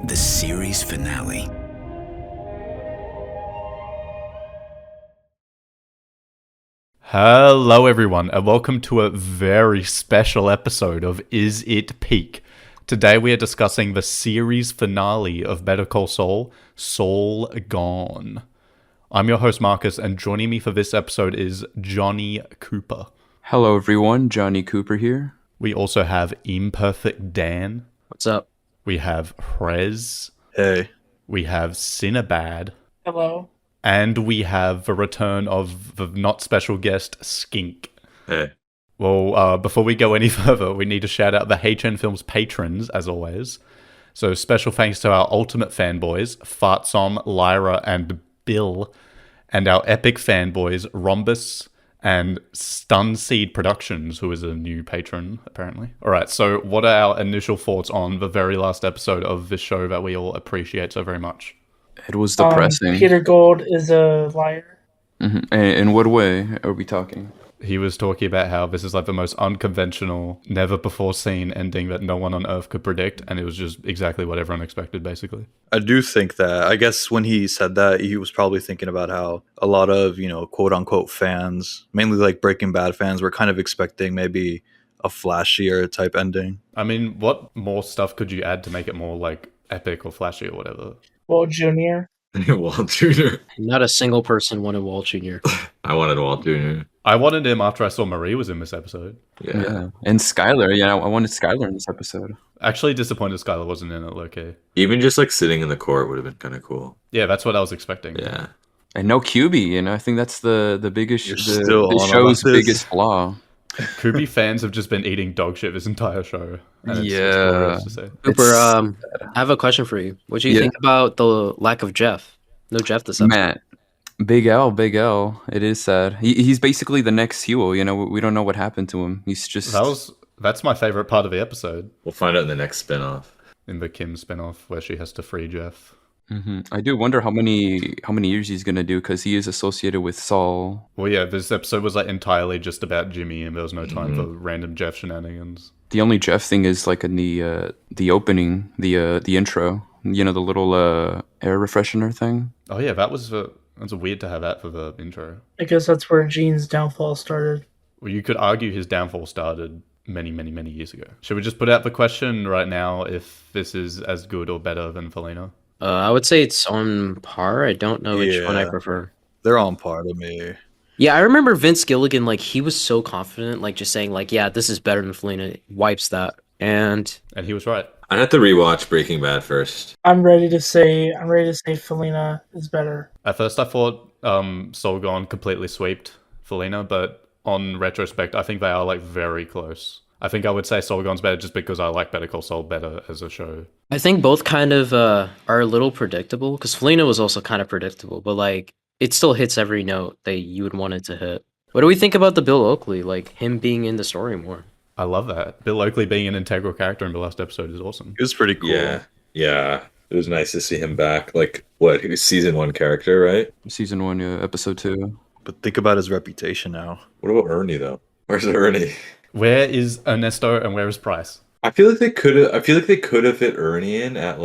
the series finale. Hello everyone, and welcome to a very special episode of Is It Peak? Today we are discussing the series finale of Better Call Saul, Saul Gone. I'm your host Marcus, and joining me for this episode is Johnny Cooper. Hello everyone, Johnny Cooper here. We also have Imperfect Dan. What's up? We have Prez. Hey. We have Cinnabad. Hello. And we have the return of the not special guest, Skink. Hey. Well, before we go any further, we need to shout out the HN Films patrons, as always. So special thanks to our ultimate fanboys, Fartsom, Lyra, and Bill, and our epic fanboys, Rhombus and Stunseed Productions, who is a new patron, apparently. All right, so what are our initial thoughts on the very last episode of this show that we all appreciate so very much? It was depressing. Peter Gold is a liar. Mm-hmm. In what way are we talking? He was talking about how this is like the most unconventional, never before seen ending that no one on Earth could predict, and it was just exactly what everyone expected, basically. I do think that, I guess when he said that, he was probably thinking about how a lot of, quote unquote fans, mainly like Breaking Bad fans, were kind of expecting maybe a flashier type ending. I mean, what more stuff could you add to make it more like epic or flashy or whatever? Walt Jr. Walt Jr. Not a single person wanted Walt Jr. I wanted Walt Jr. I wanted him after I saw Marie was in this episode. Yeah. And Skylar, I wanted Skylar in this episode. Actually disappointed Skylar wasn't in it, low-key. Even just like sitting in the court would have been kind of cool. Yeah, that's what I was expecting. Yeah. And no QB, I think that's the biggest, You're the still on show's about this? biggest flaw. Kubi fans have just been eating dog shit this entire show. And it's Yeah. glorious to say. Cooper, I have a question for you. What do you think about the lack of Jeff? No Jeff this episode. Matt, Big L. It is sad. He's basically the next Huel. We don't know what happened to him. He's just That's my favorite part of the episode. We'll find out in the next spinoff. In the Kim spinoff where she has to free Jeff. Mm-hmm. I do wonder how many years he's gonna do, because he is associated with Saul. Well, yeah, this episode was like entirely just about Jimmy, and there was no time for random Jeff shenanigans. The only Jeff thing is like in the opening, the intro. The little air refreshener thing. Oh yeah, that was weird to have that for the intro. I guess that's where Gene's downfall started. Well, you could argue his downfall started many, many, many years ago. Should we just put out the question right now if this is as good or better than Felina? I would say it's on par. I don't know which one I Yeah. prefer. They're on par to me. Yeah, I remember Vince Gilligan, he was so confident, just saying, yeah, this is better than Felina. Wipes that. And he was right. I'd have to rewatch Breaking Bad first. I'm ready to say Felina is better. At first I thought Soul Gone completely swept Felina, but on retrospect, I think they are very close. I think I would say Soul Gone's better just because I like Better Call Saul better as a show. I think both kind of are a little predictable, because Felina was also kind of predictable, but it still hits every note that you would want it to hit. What do we think about the Bill Oakley, him being in the story more? I love that. Bill Oakley being an integral character in the last episode is awesome. It was pretty cool. Yeah. It was nice to see him back. He was season 1 character, right? Season 1, episode 2. But think about his reputation now. What about Ernie though? Where's Ernie? Where is Ernesto and where is Price? I feel like they could have fit Ernie in at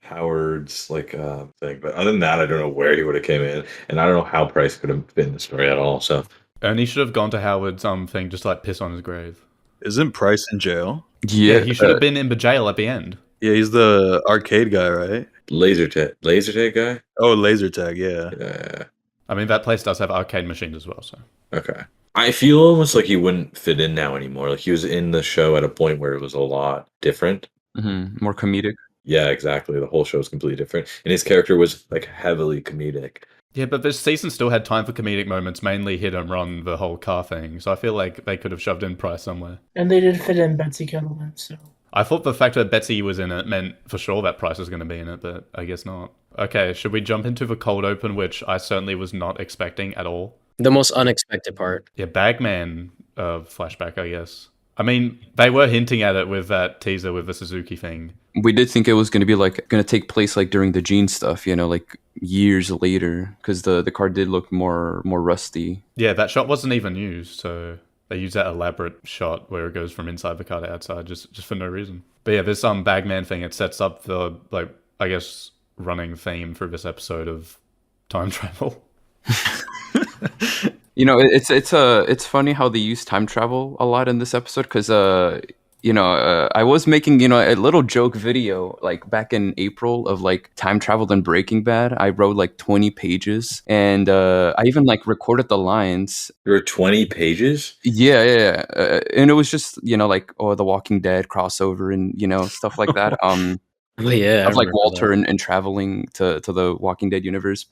Howard's thing, but other than that, I don't know where he would have came in, and I don't know how Price could have fit in the story at all. So Ernie should have gone to Howard's thing, just piss on his grave. Isn't Price in jail? Yeah, he should have been in the jail at the end. Yeah, he's the arcade guy, right? laser tag guy. Oh, laser tag, yeah. Yeah. I mean, that place does have arcade machines as well, so. Okay. I feel almost like he wouldn't fit in now anymore. He was in the show at a point where it was a lot different. Mm-hmm. More comedic. Yeah, exactly. The whole show is completely different, and his character was heavily comedic. Yeah, but this season still had time for comedic moments, mainly hit and run, the whole car thing. So I feel like they could have shoved in Price somewhere. And they did fit in Betsy Kettleman, so. I thought the fact that Betsy was in it meant for sure that Price was going to be in it, but I guess not. Okay, should we jump into the cold open, which I certainly was not expecting at all? The most unexpected part. Yeah, Bagman flashback, I guess. I mean, they were hinting at it with that teaser with the Suzuki thing. We did think it was going to be going to take place during the Gene stuff, years later, because the car did look more rusty. Yeah, that shot wasn't even used, so they used that elaborate shot where it goes from inside the car to outside just for no reason. But yeah, this Bagman thing, it sets up the I guess, running theme through this episode of time travel. You know, it's funny how they use time travel a lot in this episode because I was making a little joke video like back in April of like time travel in Breaking Bad. I wrote like 20 pages and I even like recorded the lines. There were 20 pages. Yeah. And it was just like the Walking Dead crossover and stuff like that. Oh yeah, I Of like remember Walter that. and traveling to the Walking Dead universe,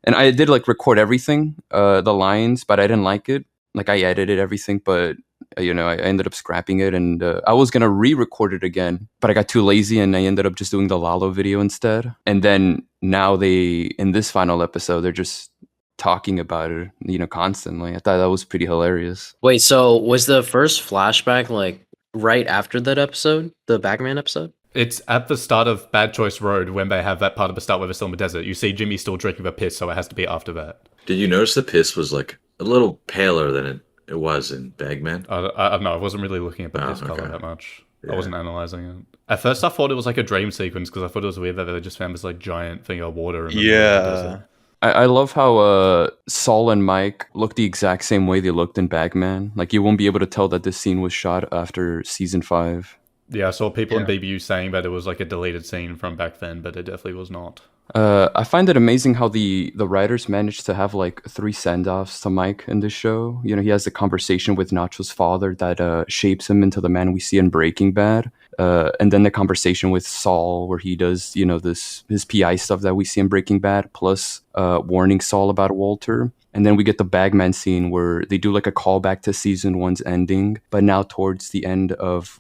and I did like record everything, the lines, but I didn't like it. Like I edited everything, but I ended up scrapping it, and I was gonna re-record it again, but I got too lazy, and I ended up just doing the Lalo video instead. And then now in this final episode, they're just talking about it, constantly. I thought that was pretty hilarious. Wait, so was the first flashback like right after that episode, the Bagman episode? It's at the start of Bad Choice Road when they have that part of the start where they're still in the desert. You see Jimmy still drinking the piss, so it has to be after that. Did you notice the piss was like a little paler than it was in Bagman? I don't know. I wasn't really looking at the piss color okay. that much. Yeah. I wasn't analyzing it. At first, I thought it was like a dream sequence because I thought it was weird that they just found this like giant thing of water. In the middle of the desert. I love how Saul and Mike look the exact same way they looked in Bagman. Like you won't be able to tell that this scene was shot after season 5. Yeah, I saw people in BBU saying that it was like a deleted scene from back then, but it definitely was not. I find it amazing how the writers managed to have like 3 send-offs to Mike in this show. He has the conversation with Nacho's father that shapes him into the man we see in Breaking Bad. And then the conversation with Saul where he does, his PI stuff that we see in Breaking Bad, plus warning Saul about Walter. And then we get the Bagman scene where they do like a callback to season 1's ending, but now towards the end of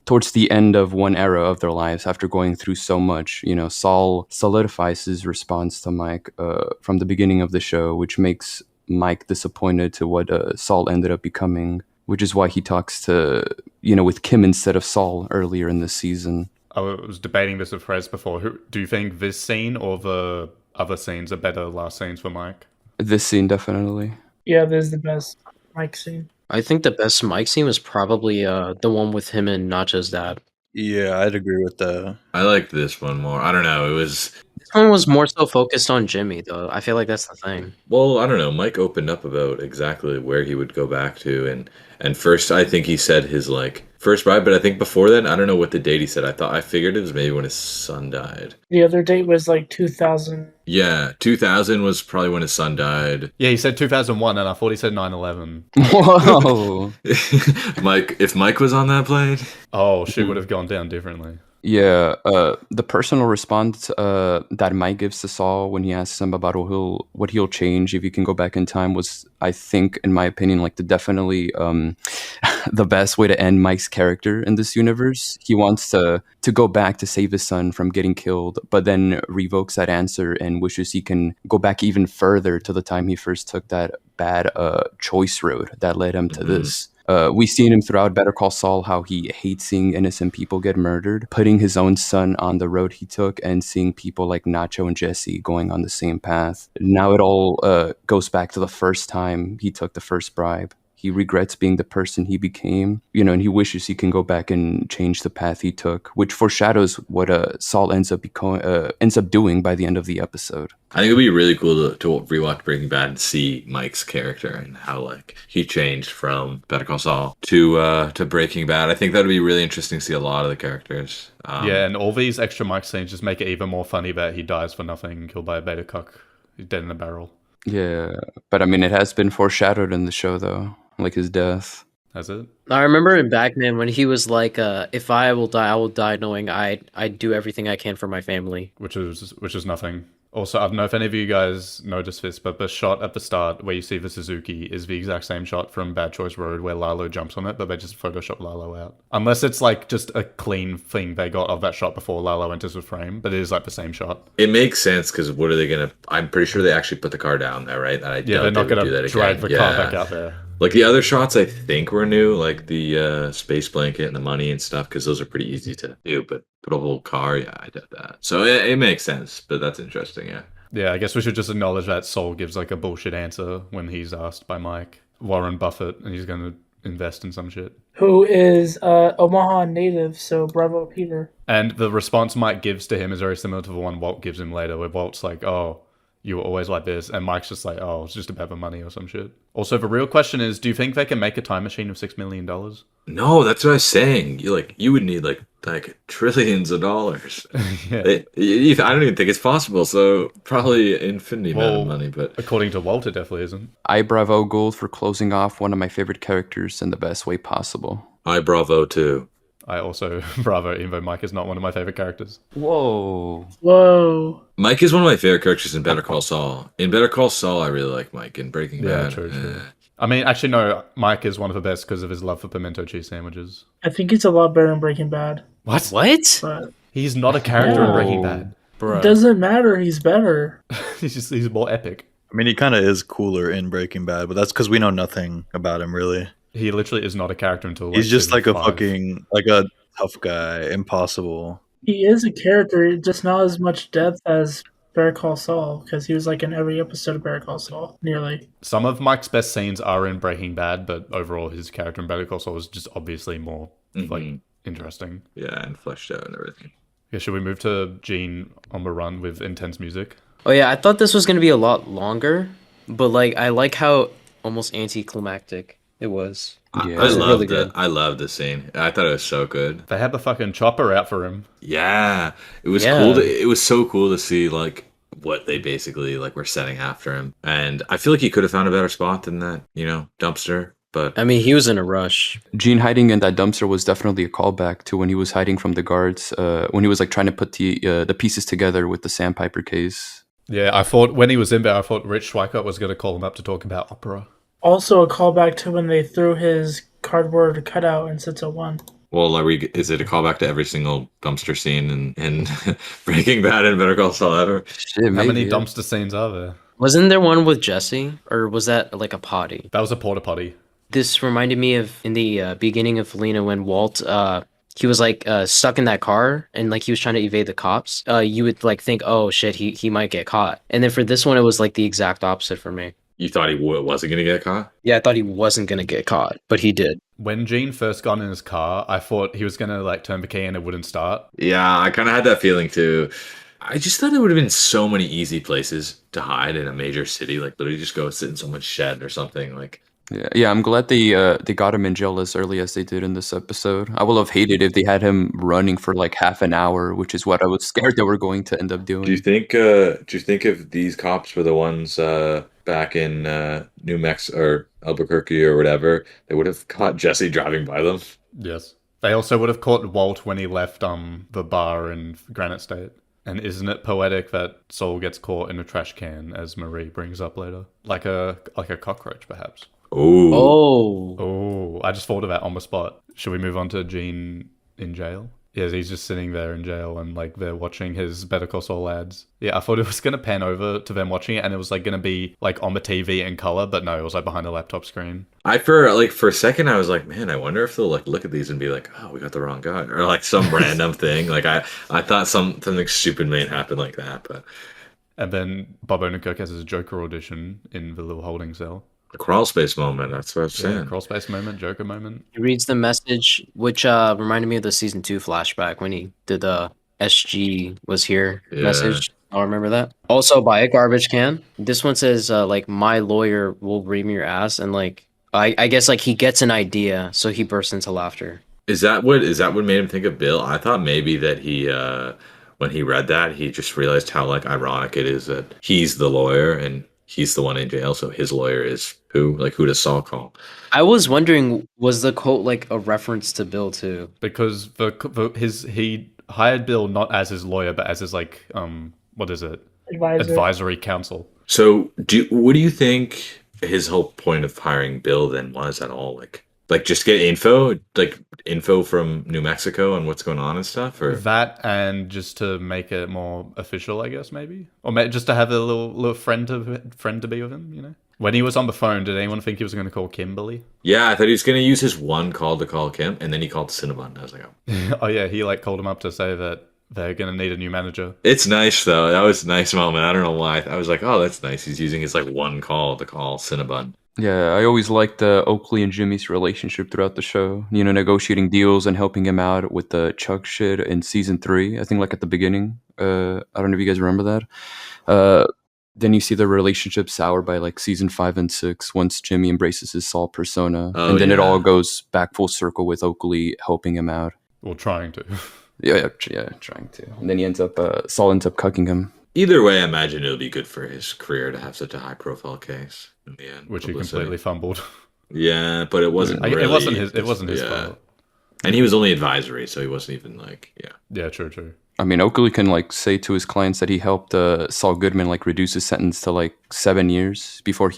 one era of their lives after going through so much. Saul solidifies his response to Mike from the beginning of the show, which makes Mike disappointed to what Saul ended up becoming, which is why he talks to, with Kim instead of Saul earlier in the season. I was debating this with Frez before. Do you think this scene or the other scenes are better last scenes for Mike? This scene, definitely. Yeah, this is the best Mike scene. I think the best Mike scene was probably the one with him and Nacho's dad. Yeah, I'd agree with that. I liked this one more. I don't know. It was... This one was more so focused on Jimmy, though. I feel like that's the thing. Well, I don't know. Mike opened up about exactly where he would go back to, and first I think he said his like first bride, but I think before then I don't know what the date he said. I figured it was maybe when his son died. The other date was like 2000. Yeah, 2000 was probably when his son died. Yeah, he said 2001, and I thought he said 9/11. Whoa. If Mike was on that plane, Oh, shit would have gone down differently. Yeah, the personal response that Mike gives to Saul when he asks him about what he'll change if he can go back in time was, I think, in my opinion, like definitely the best way to end Mike's character in this universe. He wants to go back to save his son from getting killed, but then revokes that answer and wishes he can go back even further to the time he first took that bad choice road that led him to this. We've seen him throughout Better Call Saul how he hates seeing innocent people get murdered, putting his own son on the road he took, and seeing people like Nacho and Jesse going on the same path. Now it all goes back to the first time he took the first bribe. He regrets being the person he became, and he wishes he can go back and change the path he took, which foreshadows what Saul ends up doing by the end of the episode. I think it'd be really cool to rewatch Breaking Bad and see Mike's character and how like he changed from Better Call Saul to Breaking Bad. I think that'd be really interesting to see a lot of the characters. Yeah, and all these extra Mike scenes just make it even more funny that he dies for nothing, killed by a beta cuck. He's dead in a barrel. Yeah, but I mean, it has been foreshadowed in the show, though, like his death. Has it? I remember in Bagman when he was like, "If I will die knowing I do everything I can for my family." Which is nothing. Also, I don't know if any of you guys noticed this, but the shot at the start where you see the Suzuki is the exact same shot from Bad Choice Road where Lalo jumps on it, but they just Photoshop Lalo out. Unless it's like just a clean thing they got of that shot before Lalo enters the frame, but it is like the same shot. It makes sense because what are they gonna? I'm pretty sure they actually put the car down there, right? Yeah, they're not gonna drag the car back out there. Like the other shots, I think were new, like the space blanket and the money and stuff, because those are pretty easy to do. But put a whole car, yeah, I did that. So it makes sense, but that's interesting, yeah. Yeah, I guess we should just acknowledge that Saul gives like a bullshit answer when he's asked by Mike, Warren Buffett, and he's going to invest in some shit. Who is Omaha native, so bravo, Peter. And the response Mike gives to him is very similar to the one Walt gives him later, where Walt's like, oh, you were always like this. And Mike's just like, oh, it's just about the money or some shit. Also, the real question is, do you think they can make a time machine of $6 million? No, that's what I was saying. You would need like trillions of dollars. Yeah. I don't even think it's possible. So probably infinity amount of money. But according to Walt, it definitely isn't. I bravo Gold for closing off one of my favorite characters in the best way possible. I bravo too. I also bravo, even though Mike is not one of my favorite characters. Whoa. Mike is one of my favorite characters in Better Call Saul. In Better Call Saul, I really like Mike. In Breaking Bad, true. I mean, actually, no. Mike is one of the best because of his love for pimento cheese sandwiches. I think he's a lot better in Breaking Bad. What? But He's not a character in Breaking Bad. it doesn't matter. He's better. He's more epic. I mean, he kind of is cooler in Breaking Bad, but that's because we know nothing about him, really. He literally is not a character until He's just like a 5. fucking, like a tough guy, impossible. He is a character, just not as much depth as Better Call Saul, because he was like in every episode of Better Call Saul, nearly. Some of Mike's best scenes are in Breaking Bad, but overall his character in Better Call Saul is just obviously more like interesting. Yeah, and fleshed out and everything. Yeah, should we move to Gene on the run with intense music? Oh yeah, I thought this was gonna be a lot longer, but like I like how almost anticlimactic it was. Yeah. I loved really it. good. I loved the scene. I thought it was so good. They had the fucking chopper out for him. Yeah, it was Yeah. cool. It was so cool to see like what they basically like were setting after him, and I feel like he could have found a better spot than that, dumpster. But I mean, he was in a rush. Gene hiding in that dumpster was definitely a callback to when he was hiding from the guards, when he was like trying to put the pieces together with the Sandpiper case. Yeah, I thought when he was in there, I thought Rich Schweikert was going to call him up to talk about opera. Also a callback to when they threw his cardboard cutout in 601. well, is it a callback to every single dumpster scene in Breaking Bad and Better Call Saul ever? Shit, How maybe, many yeah. dumpster scenes are there? Wasn't there one with Jesse, or was that like a potty? That was a porta potty. This reminded me of in the beginning of Felina when Walt he was like stuck in that car and like he was trying to evade the cops. You would like think, oh shit, he might get caught. And then for this one, it was like the exact opposite for me. You thought he wasn't going to get caught? Yeah, I thought he wasn't gonna get caught, but he did. When Gene first got in his car, I thought he was going to like turn the key and it wouldn't start. Yeah, I kind of had that feeling too. I just thought there would have been so many easy places to hide in a major city, like literally just go sit in someone's shed or something. Like, Yeah, I'm glad they got him in jail as early as they did in this episode. I will have hated if they had him running for like half an hour, which is what I was scared they were going to end up doing. do you think if these cops were the ones back in New Mexico or Albuquerque or whatever, they would have caught Jesse driving by them? Yes. They also would have caught Walt when he left the bar in Granite State. And isn't it poetic that Saul gets caught in a trash can, as Marie brings up later? Like a cockroach, perhaps. Ooh. Oh, I just thought of that on the spot. Should we move on to Gene in jail? Yeah, he's just sitting there in jail and like they're watching his Better Call Saul ads. Yeah, I thought it was going to pan over to them watching it and it was like going to be like on the TV in color, but no, it was like behind a laptop screen. For a second I was like, man, I wonder if they'll like look at these and be like, oh, we got the wrong guy, or like some random thing. Like I thought something stupid may happen like that, but And then Bob Odenkirk has his Joker audition in the little holding cell. a crawl space moment. That's what I was Yeah, saying. crawl space moment, Joker moment. He reads the message, which reminded me of the season 2 flashback when he did the SG was here Yeah. message. I'll remember that. Also, buy a garbage can. This one says like my lawyer will read me your ass, and like I guess like he gets an idea, so he bursts into laughter. Is that what made him think of Bill? I thought maybe that he when he read that, he just realized how like ironic it is that he's the lawyer and he's the one in jail, so his lawyer is who? Like, who does Saul call? I was wondering, was the quote like a reference to Bill too? Because he hired Bill not as his lawyer, but as his like what is it? Advisory counsel. So, what do you think his whole point of hiring Bill then was at all? Like just get info from New Mexico on what's going on and stuff, or That, and just to make it more official, I guess, maybe, or just to have a little friend to be with him. You know, when he was on the phone, did anyone think he was going to call Kimberly? yeah, I thought he was going to use his one call to call Kim, and then he called Cinnabon. I was like, oh. Oh yeah, he like called him up to say that they're going to need a new manager. It's nice though. That was a nice moment. I don't know why. I was like, oh, that's nice. He's using his like one call to call Cinnabon. Yeah, I always liked Oakley and Jimmy's relationship throughout the show. You know, negotiating deals and helping him out with the Chuck shit in season 3. I think like at the beginning. I don't know if you guys remember that. Uh, then you see the relationship sour by like season 5 and 6 once Jimmy embraces his Saul persona, Oh and then it all yeah. goes back full circle with Oakley helping him out. Or trying to. Yeah, trying to. And then he ends up Saul ends up cucking him. Either way, I imagine it'll be good for his career to have such a high profile case in the end. Which he publicity. completely fumbled. Yeah, but it wasn't really. It wasn't his. It wasn't his yeah. fault. And he was only advisory, so he wasn't even like, yeah. Yeah, true. I mean, Oakley can like say to his clients that he helped Saul Goodman like reduce his sentence to like 7 years before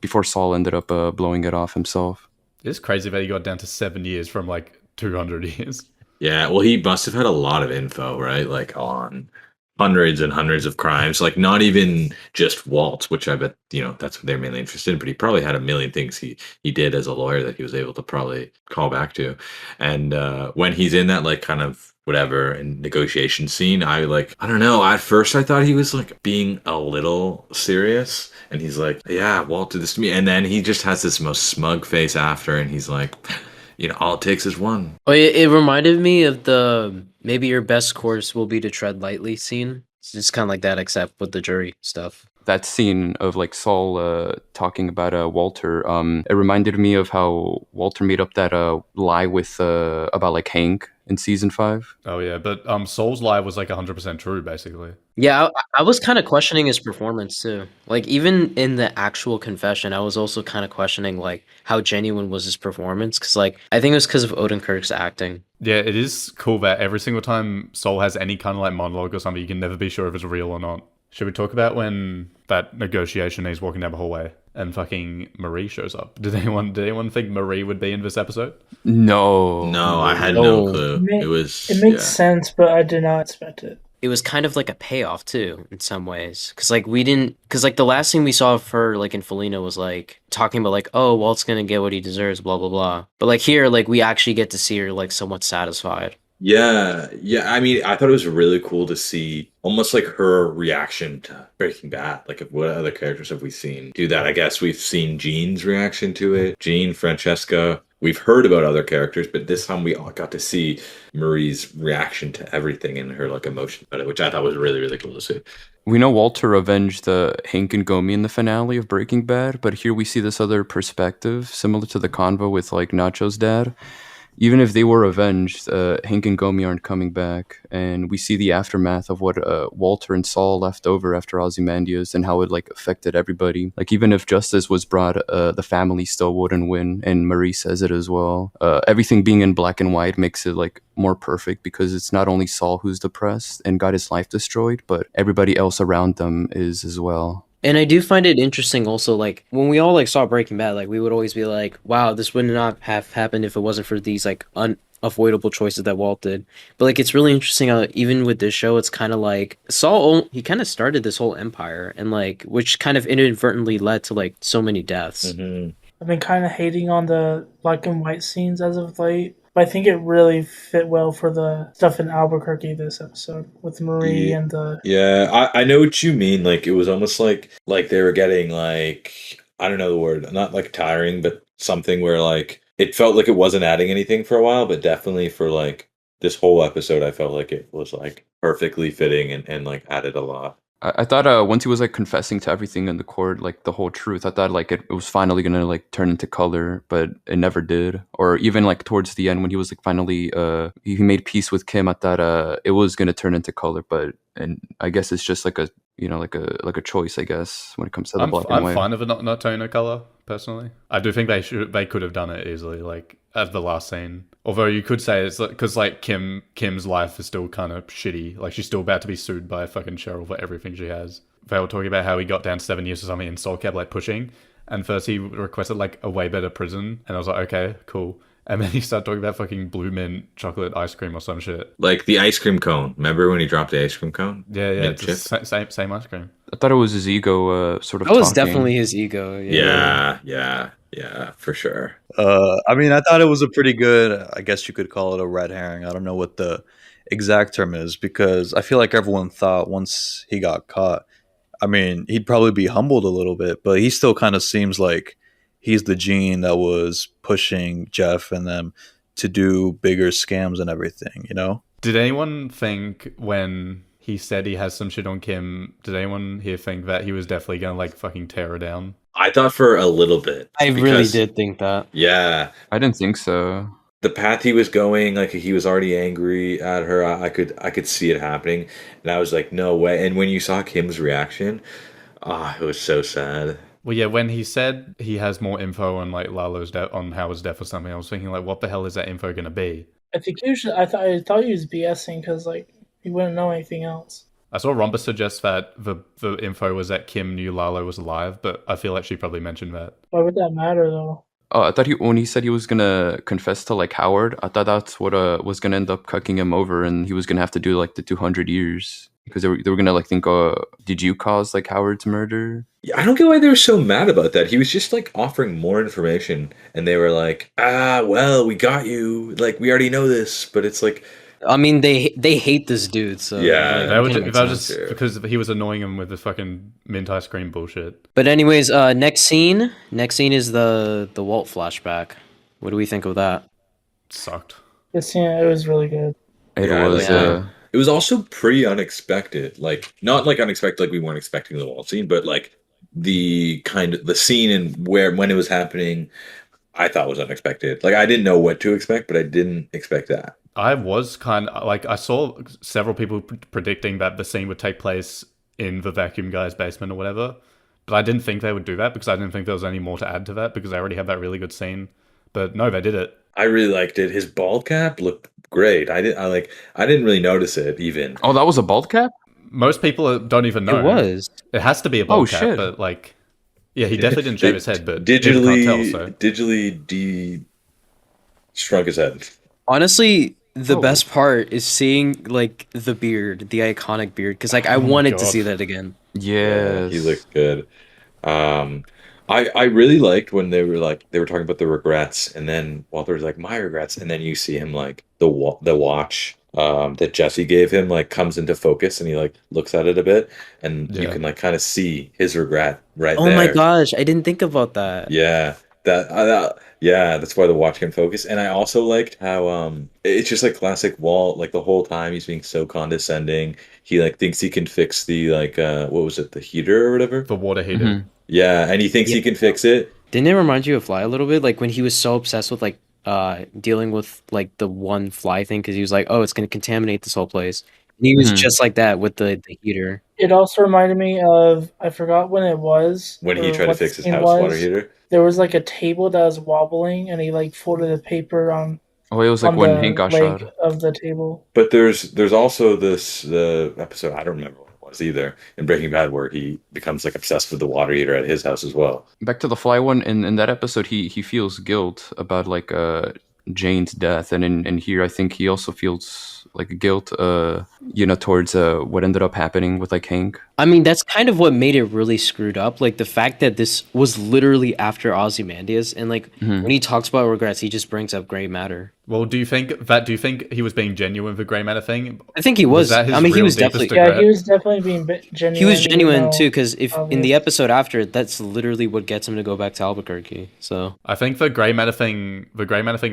before Saul ended up blowing it off himself. It's crazy that he got down to 7 years from like 200 years. Yeah, well, he must have had a lot of info, right? Like on hundreds and hundreds of crimes, like not even just Waltz, which I bet, that's what they're mainly interested in, but he probably had a million things he did as a lawyer that he was able to probably call back to. And when he's in that like kind of whatever and negotiation scene, I don't know, at first I thought he was like being a little serious, and he's like, yeah, Walt did this to me, and then he just has this most smug face after, and he's like, all it takes is one. Oh, it reminded me of the maybe your best course will be to tread lightly scene. It's just kind of like that, except with the jury stuff. That scene of like Saul talking about Walter, it reminded me of how Walter made up that lie with about like Hank in season 5. Oh yeah, but Saul's lie was like 100% true, basically. Yeah, I was kind of questioning his performance too. Like even in the actual confession, I was also kind of questioning like how genuine was his performance, because like I think it was because of Odenkirk's acting. Yeah, it is cool that every single time Saul has any kind of like monologue or something, you can never be sure if it's real or not. Should we talk about when that negotiation he's walking down the hallway and fucking Marie shows up? Did anyone think Marie would be in this episode? No, I had no No. clue. It makes sense, but I did not expect it. It was kind of like a payoff too in some ways, because like the last thing we saw of her like in Felina was like talking about like, oh, Walt's gonna get what he deserves, blah blah blah. But like here, like we actually get to see her like somewhat satisfied. Yeah. I mean, I thought it was really cool to see almost like her reaction to Breaking Bad. Like, what other characters have we seen do that? I guess we've seen Jean's reaction to it. Jean, Francesca. We've heard about other characters, but this time we all got to see Marie's reaction to everything and her like emotion about it, which I thought was really, really cool to see. We know Walter avenged Hank and Gomi in the finale of Breaking Bad, but here we see this other perspective, similar to the convo with like Nacho's dad. Even if they were avenged, Hank and Gomi aren't coming back, and we see the aftermath of what Walter and Saul left over after Ozymandias and how it like affected everybody. Like even if justice was brought, the family still wouldn't win, and Marie says it as well. Everything being in black and white makes it like more perfect because it's not only Saul who's depressed and got his life destroyed, but everybody else around them is as well. And I do find it interesting also, like, when we all, like, saw Breaking Bad, like, we would always be like, wow, this would not have happened if it wasn't for these, like, unavoidable choices that Walt did. But, like, it's really interesting how, even with this show, it's kind of like, Saul, he kind of started this whole empire, and, like, which kind of inadvertently led to, like, so many deaths. Mm-hmm. I've been kind of hating on the black and white scenes as of late, but I think it really fit well for the stuff in Albuquerque this episode with Marie and the... Yeah, I know what you mean. Like, it was almost like they were getting, like, I don't know the word, not like tiring, but something where, like, it felt like it wasn't adding anything for a while, but definitely for, like, this whole episode, I felt like it was, like, perfectly fitting and like, added a lot. I thought once he was like confessing to everything in the court, like the whole truth, I thought like it was finally gonna like turn into color, but it never did. Or even like towards the end when he was like finally he made peace with Kim, I thought it was gonna turn into color, and I guess it's just like a like a choice, I guess, when it comes to the black and white. I'm fine with it not turning a color personally. I do think they could have done it easily, like as the last scene. Although you could say it's because like Kim's life is still kind of shitty. Like she's still about to be sued by fucking Cheryl for everything she has. They were talking about how he got down to 7 years or something, and Saul kept like pushing. And first he requested like a way better prison, and I was like, okay, cool. And then he started talking about fucking blue mint chocolate ice cream or some shit. Like the ice cream cone. Remember when he dropped the ice cream cone? Yeah, it's the same ice cream. I thought it was his ego sort of That was talking. definitely his ego. Yeah, for sure. I mean, I thought it was a pretty good, I guess you could call it a red herring. I don't know what the exact term is, because I feel like everyone thought once he got caught, I mean, he'd probably be humbled a little bit, but he still kind of seems like he's the gene that was pushing Jeff and them to do bigger scams and everything, you know? Did anyone think when he said he has some shit on Kim, did anyone here think that he was definitely gonna like fucking tear her down? I thought for a little bit. I really because- did think that. Yeah. I didn't think so. The path he was going, like he was already angry at her. I could see it happening, and I was like, no way. And when you saw Kim's reaction, it was so sad. Well, yeah, when he said he has more info on like Lalo's death, on Howard's death or something, I was thinking like, what the hell is that info gonna be? I think I thought he was BSing because like he wouldn't know anything else. I saw Romba suggest that the info was that Kim knew Lalo was alive, but I feel like she probably mentioned that. Why would that matter though? I thought when he said he was gonna confess to like Howard, I thought that's what was gonna end up cucking him over, and he was gonna have to do like the 200 years because they were gonna like think, did you cause like Howard's murder? Yeah, I don't get why they were so mad about that. He was just like offering more information, and they were like, well, we got you. Like we already know this, but it's like. I mean, they hate this dude, so Yeah. That was kinda just, makes sense. because he was annoying him with the fucking mint ice cream bullshit. But anyways, next scene is the Walt flashback. What do we think of that? Sucked. This scene, it was really good. It Yeah, was. yeah. It was also pretty unexpected. Like not like unexpected, like we weren't expecting the wall scene, but like the scene and when it was happening, I thought was unexpected. Like I didn't know what to expect, but I didn't expect that. I was kind of like, I saw several people predicting that the scene would take place in the vacuum guy's basement or whatever, but I didn't think they would do that because I didn't think there was any more to add to that because I already had that really good scene. But no, they did it. I really liked it. His bald cap looked great. I didn't really notice it even. Oh, that was a bald cap? Most people don't even know. It was. It has to be a bald cap, shit. but like, yeah, he definitely didn't shave his head, but people can't tell, so. digitally shrunk his head. Honestly, the Oh. best part is seeing like the beard, the iconic beard, because like I wanted to God. see that again. Yes. He looked good. I really liked when they were talking about the regrets, and then Walter was like, my regrets, and then you see him like the watch that Jesse gave him like comes into focus, and he like looks at it a bit, and you Yeah. can like kind of see his regret right Oh there. my gosh, I didn't think about that. Yeah, that's why the watch can focus. And I also liked how it's just like classic Walt. Like the whole time he's being so condescending. He like thinks he can fix the like what was it, the heater or whatever? The water heater. Mhm. Yeah, and he thinks he can fix it. Didn't it remind you of Fly a little bit? Like when he was so obsessed with like dealing with like the one fly thing because he was like, oh, it's gonna contaminate this whole place. And he was Mhm. just like that with the heater. It also reminded me of, I forgot when it was. When he or tried to what fix his scene house was. water heater. There was like a table that was wobbling, and he like folded the paper on Oh, it was like on when the Hank got leg shot. of the table. But there's also the episode, I don't remember what it was either, in Breaking Bad, where he becomes like obsessed with the water heater at his house as well. Back to the Fly one. In that episode, he feels guilt about like Jane's death, and in here, I think he also feels like guilt, towards what ended up happening with like Hank. I mean, that's kind of what made it really screwed up. Like the fact that this was literally after Ozymandias, and like when he talks about regrets, he just brings up gray matter. Well, do you think he was being genuine with the grey matter thing? I think he was. that his I mean, he real was deepest definitely. regret? Yeah, he was definitely being genuine. He was even genuine though- too, because if in obvious. the episode after, that's literally what gets him to go back to Albuquerque. So I think the grey matter thing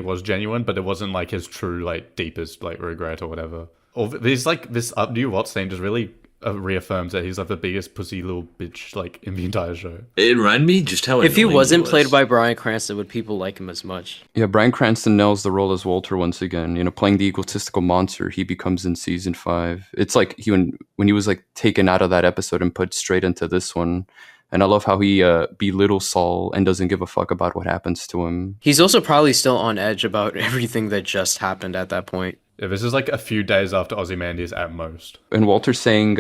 was genuine, but it wasn't like his true, like, deepest, like, regret or whatever. Or there's like this new Watts thing just really reaffirms that he's like the biggest pussy little bitch like in the entire show. It reminded me just how if he annoying wasn't was. played by Bryan Cranston, would people like him as much? Yeah, Bryan Cranston nails the role as Walter once again. Playing the egotistical monster he becomes in season 5. It's like when he was like taken out of that episode and put straight into this one. And I love how he belittles Saul and doesn't give a fuck about what happens to him. He's also probably still on edge about everything that just happened at that point. Yeah, this is like a few days after Ozymandias at most. And Walter saying,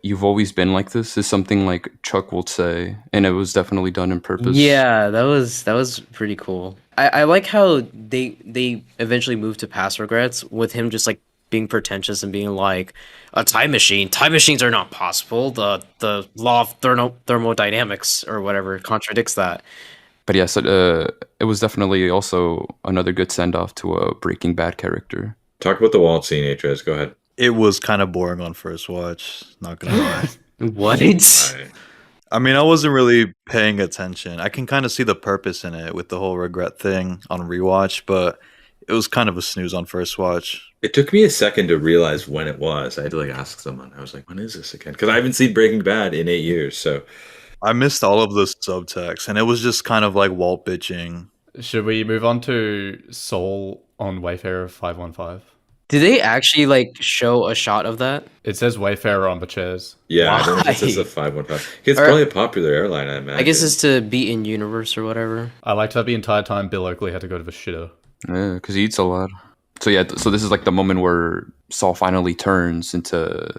you've always been like this is something like Chuck will say. And it was definitely done on purpose. Yeah, that was pretty cool. I like how they eventually moved to past regrets with him just like being pretentious and being like, a time machines are not possible. The law of thermodynamics or whatever contradicts that. But yes, it was definitely also another good send-off to a Breaking Bad character. Talk about the Walt scene, Atreus. Go ahead. It was kind of boring on first watch, not gonna lie. What? I mean, I wasn't really paying attention. I can kind of see the purpose in it with the whole regret thing on rewatch, but it was kind of a snooze on first watch. It took me a second to realize when it was. I had to like ask someone. I was like, when is this again? Because I haven't seen Breaking Bad in 8 years. So I missed all of the subtext, and it was just kind of like Walt bitching. Should we move on to Saul on Wayfarer 515? Did they actually like show a shot of that? It says Wayfarer on the chairs. yeah, I don't know if it says Why? a 515. It's Or- probably a popular airline, I imagine. I guess it's to be in universe or whatever. I liked how the entire time Bill Oakley had to go to the shitter. Yeah, because he eats a lot. So yeah, so this is like the moment where Saul finally turns into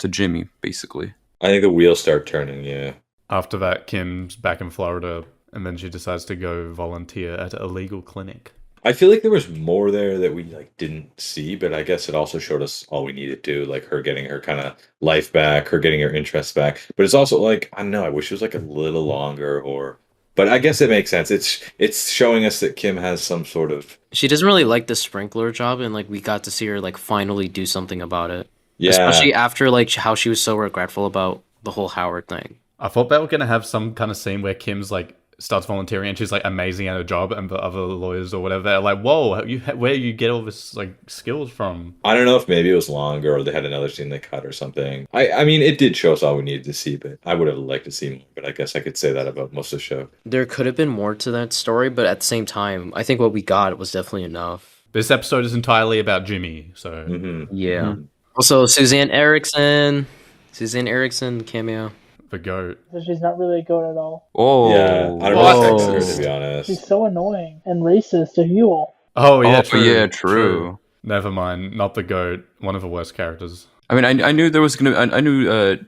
Jimmy, basically. I think the wheels start turning. Yeah. After that, Kim's back in Florida, and then she decides to go volunteer at a legal clinic. I feel like there was more there that we like didn't see, but I guess it also showed us all we needed to, like her getting her kind of life back, her getting her interest back. But it's also like, I don't know, I wish it was like a little longer but I guess it makes sense. It's showing us that Kim has some sort of She doesn't really like the sprinkler job, and like we got to see her like finally do something about it. yeah. Especially after like how she was so regretful about the whole Howard thing. I thought they were going to have some kind of scene where Kim's like starts volunteering and she's like amazing at her job, and the other lawyers or whatever, they're like, whoa, where you get all this like skills from? I don't know if maybe it was longer or they had another scene they cut or something. I mean, it did show us all we needed to see, but I would have liked to see more. But I guess I could say that about most of the show. There could have been more to that story, but at the same time, I think what we got was definitely enough. This episode is entirely about Jimmy, so Yeah. Also, Suzanne Erickson cameo. the goat. So she's not really a goat at all. Oh, Yeah, I don't know if that's her, to be honest. She's so annoying and racist to Huel. Oh yeah, Oh, true. yeah, true. Never mind, not the goat. One of the worst characters. I mean, I knew there was gonna. I knew,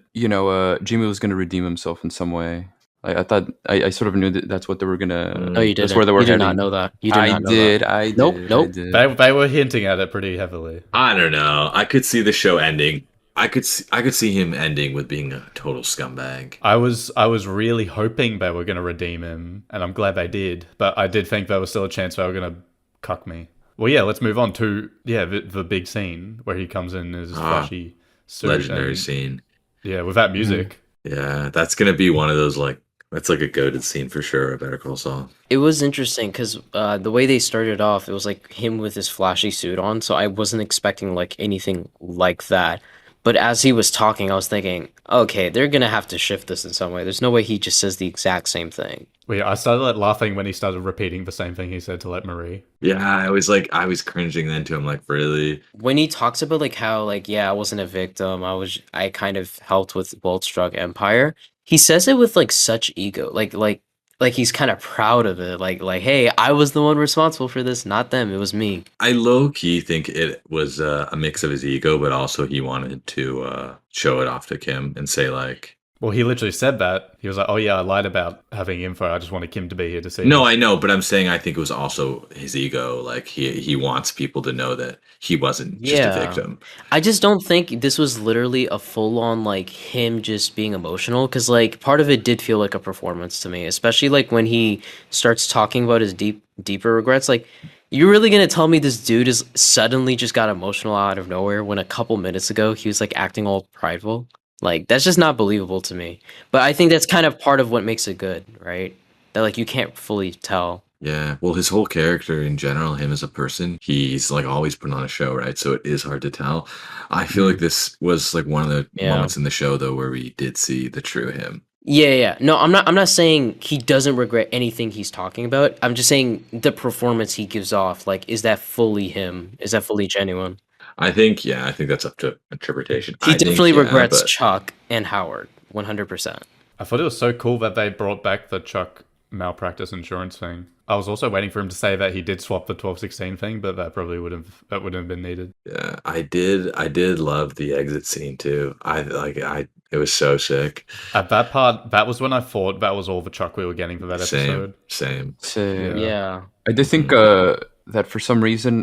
Jimmy was gonna redeem himself in some way. I thought I sort of knew that's what they were gonna. No, you didn't. That's where they were You did heading. not know that. You did not know did. that. I did. Nope, nope. I did. They were hinting at it pretty heavily. I don't know. I could see the show ending. I could see him ending with being a total scumbag. I was really hoping they were going to redeem him, and I'm glad they did. But I did think there was still a chance they were going to cuck me. Well, yeah, let's move on to the big scene where he comes in his flashy suit. Legendary and, scene. Yeah, with that music. Yeah, that's gonna be one of those that's like a goated scene for sure. Better Call Saul. It was interesting because the way they started off, it was like him with his flashy suit on, so I wasn't expecting like anything like that. But as he was talking, I was thinking, okay, they're gonna have to shift this in some way. There's no way he just says the exact same thing. Well, yeah, I started laughing when he started repeating the same thing he said to let Marie. Yeah, I was cringing then to him, like, really? When he talks about like how like yeah, I wasn't a victim, I kind of helped with Walt's drug empire. He says it with like such ego, like he's kind of proud of it, like hey, I was the one responsible for this, not them, it was me. I low-key think it was a mix of his ego, but also he wanted to show it off to Kim and say, like... Well, he literally said that. He was like, oh yeah, I lied about having info. I just wanted Kim to be here to see No, this. I know, but I'm saying I think it was also his ego. Like, he wants people to know that he wasn't just a Yeah. victim. I just don't think this was literally a full-on like him just being emotional, because like part of it did feel like a performance to me, especially like when he starts talking about his deeper regrets. Like, you're really gonna tell me this dude is suddenly just got emotional out of nowhere when a couple minutes ago he was like acting all prideful? Like, that's just not believable to me. But I think that's kind of part of what makes it good, right? That like you can't fully tell. Yeah, well, his whole character in general, him as a person, he's like always put on a show, right? So it is hard to tell. I feel like this was like one of the Yeah. moments in the show, though, where we did see the true him. Yeah. No, I'm not saying he doesn't regret anything he's talking about. I'm just saying the performance he gives off, like, is that fully him? Is that fully genuine? I think that's up to interpretation. He I think, definitely yeah, regrets but- Chuck and Howard, 100%. I thought it was so cool that they brought back the Chuck malpractice insurance thing. I was also waiting for him to say that he did swap the 1216 thing, but that probably wouldn't have been needed. Yeah, I did love the exit scene too. It was so sick. At that part, that was when I thought that was all the Chuck we were getting for that episode. Same. So, Yeah. I did think that for some reason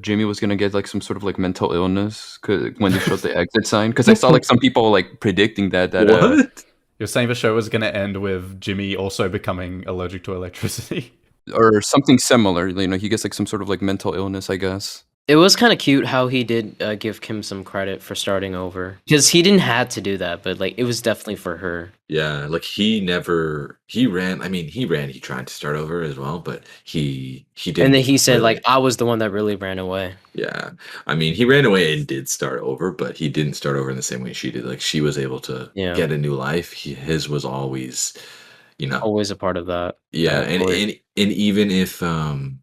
Jimmy was gonna get like some sort of like mental illness when they showed the exit sign, because I saw like some people like predicting that What? You're saying the show was going to end with Jimmy also becoming allergic to electricity? or something similar. You know, he gets like some sort of like mental illness, I guess. It was kind of cute how he did give Kim some credit for starting over because he didn't have to do that, but like it was definitely for her. Yeah, like he ran. I mean, he tried to start over as well, but he didn't. And then he said really- like I was the one that really ran away. yeah, I mean, he ran away and did start over, but he didn't start over in the same way she did. Like she was able to Yeah. get a new life. His was always, Always a part of that. yeah, that and, story. and even if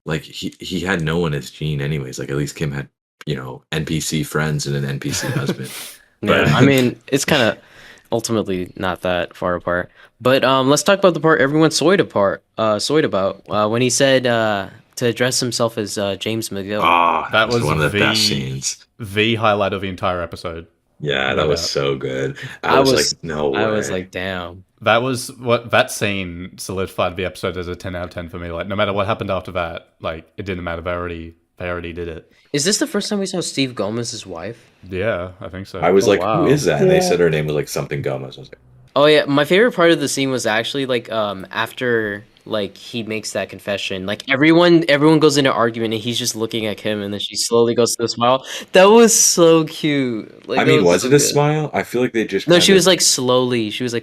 like he had no one as Gene anyways. Like at least Kim had NPC friends and an NPC husband. Yeah, I mean, it's kind of ultimately not that far apart. But let's talk about the part everyone soyed about when he said to address himself as James McGill. Oh, That was one of the the best scenes. The highlight of the entire episode. Yeah, No that was doubt. so good. I was like, no way. I was like, damn. That scene solidified the episode as a 10 out of 10 for me. Like no matter what happened after that, like it didn't matter. They already did it. Is this the first time we saw Steve Gomez's wife? Yeah, I think so. I was like, wow. who is that? And they Yeah. said her name was like something Gomez. I was like, Oh yeah, my favorite part of the scene was actually like after like he makes that confession. Like everyone goes into argument and he's just looking at Kim and then she slowly goes to the smile. That was so cute. Like, I that mean, was so it a good. smile? I feel like they just No, she kinda- was like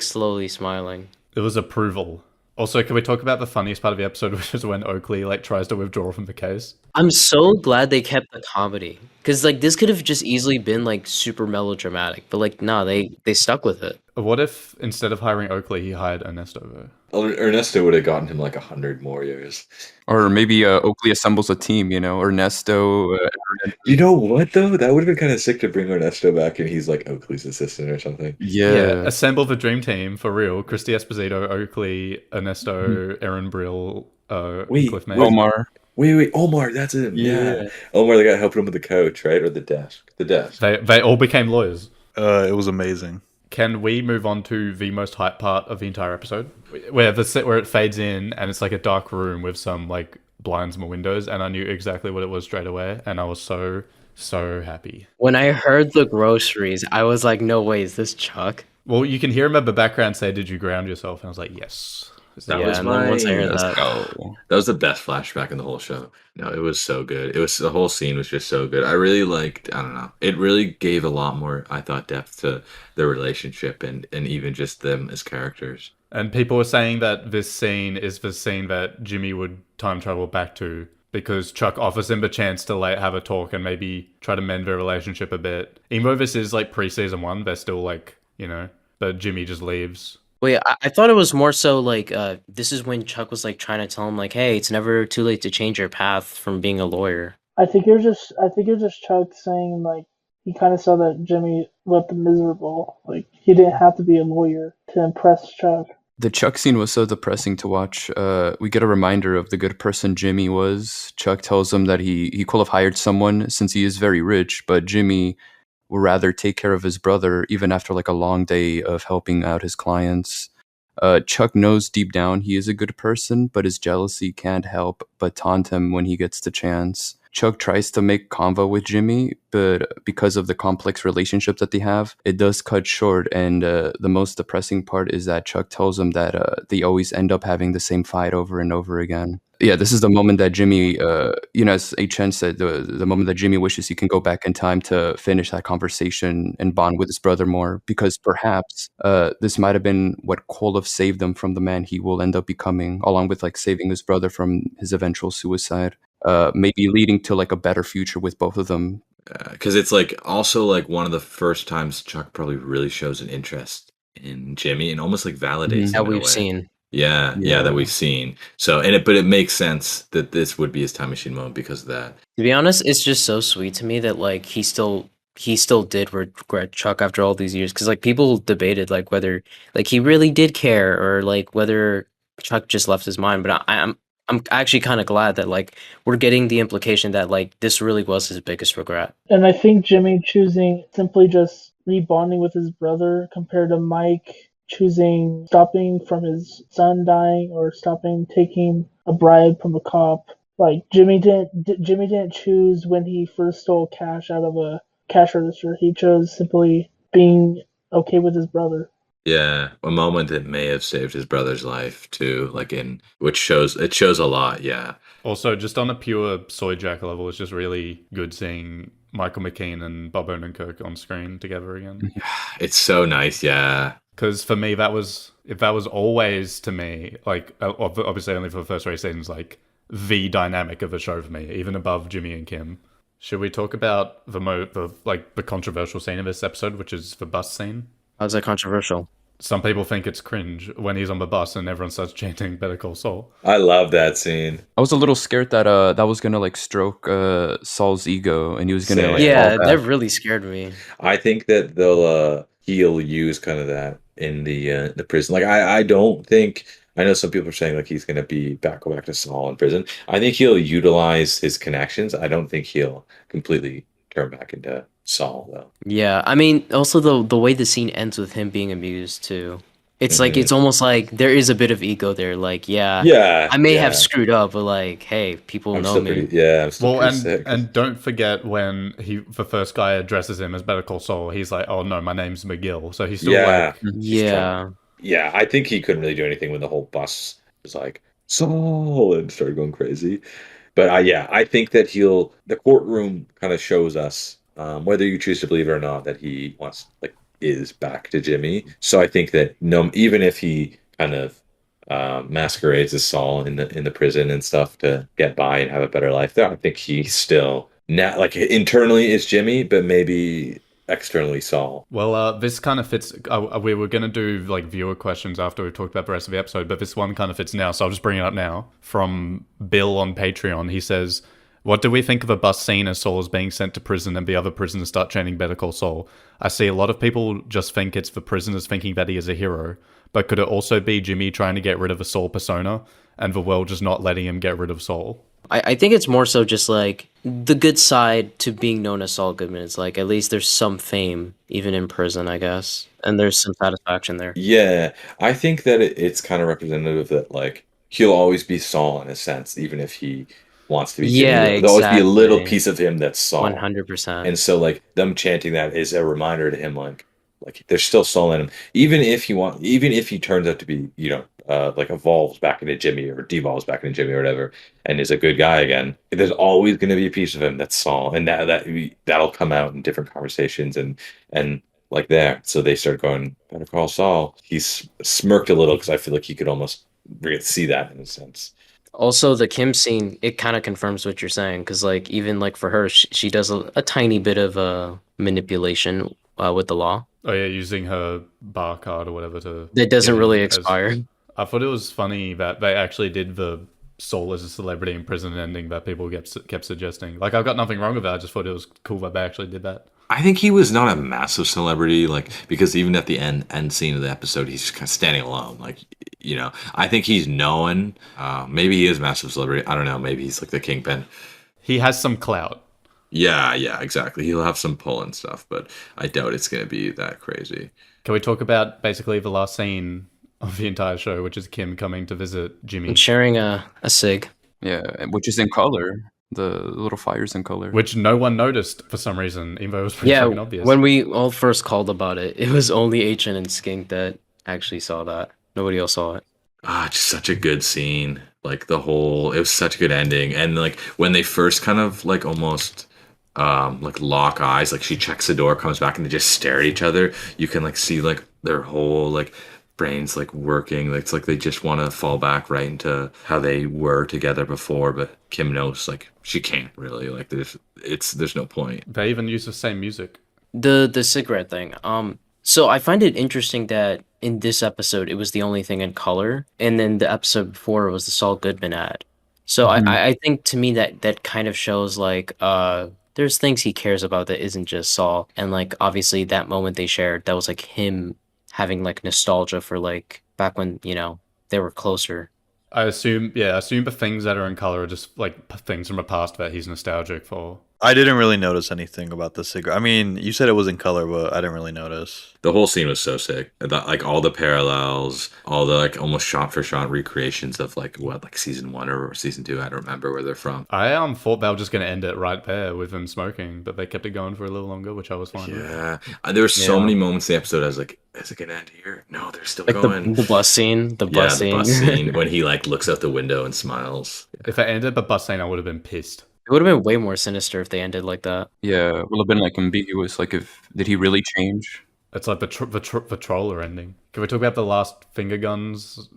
slowly smiling. It was approval. Also, can we talk about the funniest part of the episode, which is when Oakley like tries to withdraw from the case? I'm so glad they kept the comedy because like this could have just easily been like super melodramatic, but like no, they stuck with it. What if instead of hiring Oakley, he hired Ernesto? Though? Ernesto would have gotten him like 100 more years. Or maybe Oakley assembles a team, Ernesto. You know what though? That would have been kind of sick to bring Ernesto back and he's like Oakley's assistant or something. Yeah. Assemble the dream team for real. Christy Esposito, Oakley, Ernesto, Aaron Brill, Wait, Cliff wait. May. Omar. Wait, Omar, that's him. Yeah. Omar, the guy helping him with the couch, right? Or the desk. The desk. They all became lawyers. It was amazing. Can we move on to the most hype part of the entire episode, where it fades in and it's like a dark room with some like blinds and windows, and I knew exactly what it was straight away, and I was so happy. When I heard the groceries, I was like, no way, is this Chuck? Well, you can hear him in the background say, "Did you ground yourself?" And I was like, "Yes." That Yeah, was and then once I heard let's that- go. That was the best flashback in the whole show. No, it was so good. The whole scene was just so good. I really liked, I don't know. It really gave a lot more, I thought, depth to their relationship and even just them as characters. And people were saying that this scene is the scene that Jimmy would time travel back to because Chuck offers him the chance to like have a talk and maybe try to mend their relationship a bit. Even though this is like pre-season 1, they're still like, but Jimmy just leaves. Wait, I thought it was more so like this is when Chuck was like trying to tell him like, hey, it's never too late to change your path from being a lawyer. I think it was just Chuck saying like he kind of saw that Jimmy looked miserable. Like he didn't have to be a lawyer to impress Chuck. The Chuck scene was so depressing to watch. We get a reminder of the good person Jimmy was. Chuck tells him that he could have hired someone since he is very rich, but Jimmy would rather take care of his brother even after like a long day of helping out his clients. Chuck knows deep down he is a good person, but his jealousy can't help but taunt him when he gets the chance. Chuck tries to make convo with Jimmy, but because of the complex relationship that they have, it does cut short. And the most depressing part is that Chuck tells him that they always end up having the same fight over and over again. Yeah, this is the moment that Jimmy, as HN said, the moment that Jimmy wishes he can go back in time to finish that conversation and bond with his brother more, because perhaps this might have been what could have saved him from the man he will end up becoming, along with like saving his brother from his eventual suicide. Maybe leading to like a better future with both of them. Because it's like also like one of the first times Chuck probably really shows an interest in Jimmy and almost like validates him That in a we've way. seen. Yeah, that we've seen. So but it makes sense that this would be his time machine moment because of that. To be honest, it's just so sweet to me that like he still did regret Chuck after all these years, because like people debated like whether like he really did care or like whether Chuck just left his mind. But I'm actually kind of glad that like we're getting the implication that like this really was his biggest regret. And I think Jimmy choosing simply just rebonding with his brother compared to Mike choosing stopping from his son dying or stopping taking a bribe from a cop. Like Jimmy didn't choose when he first stole cash out of a cash register. He chose simply being okay with his brother. Yeah, a moment that may have saved his brother's life too, like in which shows it shows a lot. Yeah, Also, just on a pure soy jack level, it's just really good seeing Michael McKean and Bob Odenkirk on screen together again. it's so nice. Yeah, Because for me, that was if that was always to me like obviously only for the first 3 seasons, like the dynamic of the show for me, even above Jimmy and Kim. Should we talk about the controversial scene of this episode, which is the bus scene? How's that controversial? Some people think it's cringe when he's on the bus and everyone starts chanting "Better Call Saul." I love that scene. I was a little scared that that was gonna like stroke Saul's ego, and he was gonna Same. like Yeah, fall back. that really scared me. I think that he'll use kind of that in the prison. Like I don't think I know some people are saying like he's gonna go back to Saul in prison. I think he'll utilize his connections. I don't think he'll completely turn back into Saul though. Yeah, I mean, also the way the scene ends with him being amused too. It's like Mhm. it's almost like there is a bit of ego there. Like, yeah, Yeah, I may yeah. have screwed up, but like, hey, people I'm know still me. pretty. Yeah, I'm still Well, pretty and sick. and don't forget when the first guy addresses him as Better Call Saul, he's like, "Oh no, my name's McGill." So he's still Yeah. like, Yeah, Yeah, I think he couldn't really do anything when the whole bus was like Saul and started going crazy. But I think that the courtroom kind of shows us whether you choose to believe it or not that he wants like is back to Jimmy. So I think that no, even if he kind of masquerades as Saul in the prison and stuff to get by and have a better life there, I think he still now like internally is Jimmy, but maybe externally Saul. well, this kind of fits. We were gonna do like viewer questions after we talked about the rest of the episode, but this one kind of fits now, so I'll just bring it up now. From Bill on Patreon, he says, "What do we think of a bus scene as Saul is being sent to prison and the other prisoners start chanting Better Call Saul? I see a lot of people just think it's the prisoners thinking that he is a hero, but could it also be Jimmy trying to get rid of a Saul persona and the world just not letting him get rid of Saul?" I think it's more so just like the good side to being known as Saul Goodman. It's like at least there's some fame even in prison, I guess, and there's some satisfaction there. Yeah, I think that it's kind of representative that like he'll always be Saul in a sense, even if he wants to be Jimmy. Yeah, There'll always be a little exactly. piece of him that's Saul. 100%. And so like them chanting that is a reminder to him like there's still Saul in him. Even if he turns out to be, like evolves back into Jimmy or devolves back into Jimmy or whatever and is a good guy again, there's always going to be a piece of him that's Saul. And that'll come out in different conversations and like there. So they start going, Better Call Saul. He's smirked a little because I feel like he could almost really see that in a sense. Also, the Kim scene, it kind of confirms what you're saying, because like even like for her, she does a tiny bit of manipulation with the law Oh yeah, using her bar card or whatever to. that doesn't get really in as- expire. I thought it was funny that they actually did the Saul as a celebrity in prison ending that people kept suggesting. Like, I've got nothing wrong with that. I just thought it was cool that they actually did that. I think he was not a massive celebrity, like because even at the end scene of the episode, he's just kind of standing alone. Like, I think he's known. Maybe he is a massive celebrity. I don't know. Maybe he's like the kingpin. He has some clout. Yeah, exactly. He'll have some pull and stuff, but I doubt it's gonna be that crazy. Can we talk about basically the last scene of the entire show, which is Kim coming to visit Jimmy, And sharing a cig. Yeah, which is in color. The little fires in color. which no one noticed for some reason, even though it was pretty Yeah, fucking obvious. when we all first called about it, it was only HN and Skink that actually saw that. Nobody else saw it. Just such a good scene. Like it was such a good ending. And like when they first kind of like almost like lock eyes, like she checks the door, comes back, and they just stare at each other. You can like see like their whole like brains like working. Like, it's like they just want to fall back right into how they were together before, but Kim knows like she can't really. Like there's no point. They even use the same music. The cigarette thing. So I find it interesting that in this episode it was the only thing in color, and then the episode before was the Saul Goodman ad. So I think to me that kind of shows like there's things he cares about that isn't just Saul, and like obviously that moment they shared, that was like him having like nostalgia for like back when they were closer. I assume the things that are in color are just like things from a past that he's nostalgic for. I didn't really notice anything about the cigarette. I mean, you said it was in color, but I didn't really notice. The whole scene was so sick. Like all the parallels, all the like almost shot for shot recreations of like what, like season 1 or season 2. I don't remember where they're from. I thought they were just going to end it right there with him smoking, but they kept it going for a little longer, which I was fine with. Yeah, there were so Yeah. many moments in the episode. I was like, "Is it gonna end here?" No, they're still Like going. the bus scene, the bus The scene. bus scene when he like looks out the window and smiles. If it ended the bus scene, I would have been pissed. It would have been way more sinister if they ended like that. Yeah, it would have been like ambiguous. Like, did he really change? It's like the troller ending. Can we talk about the last finger guns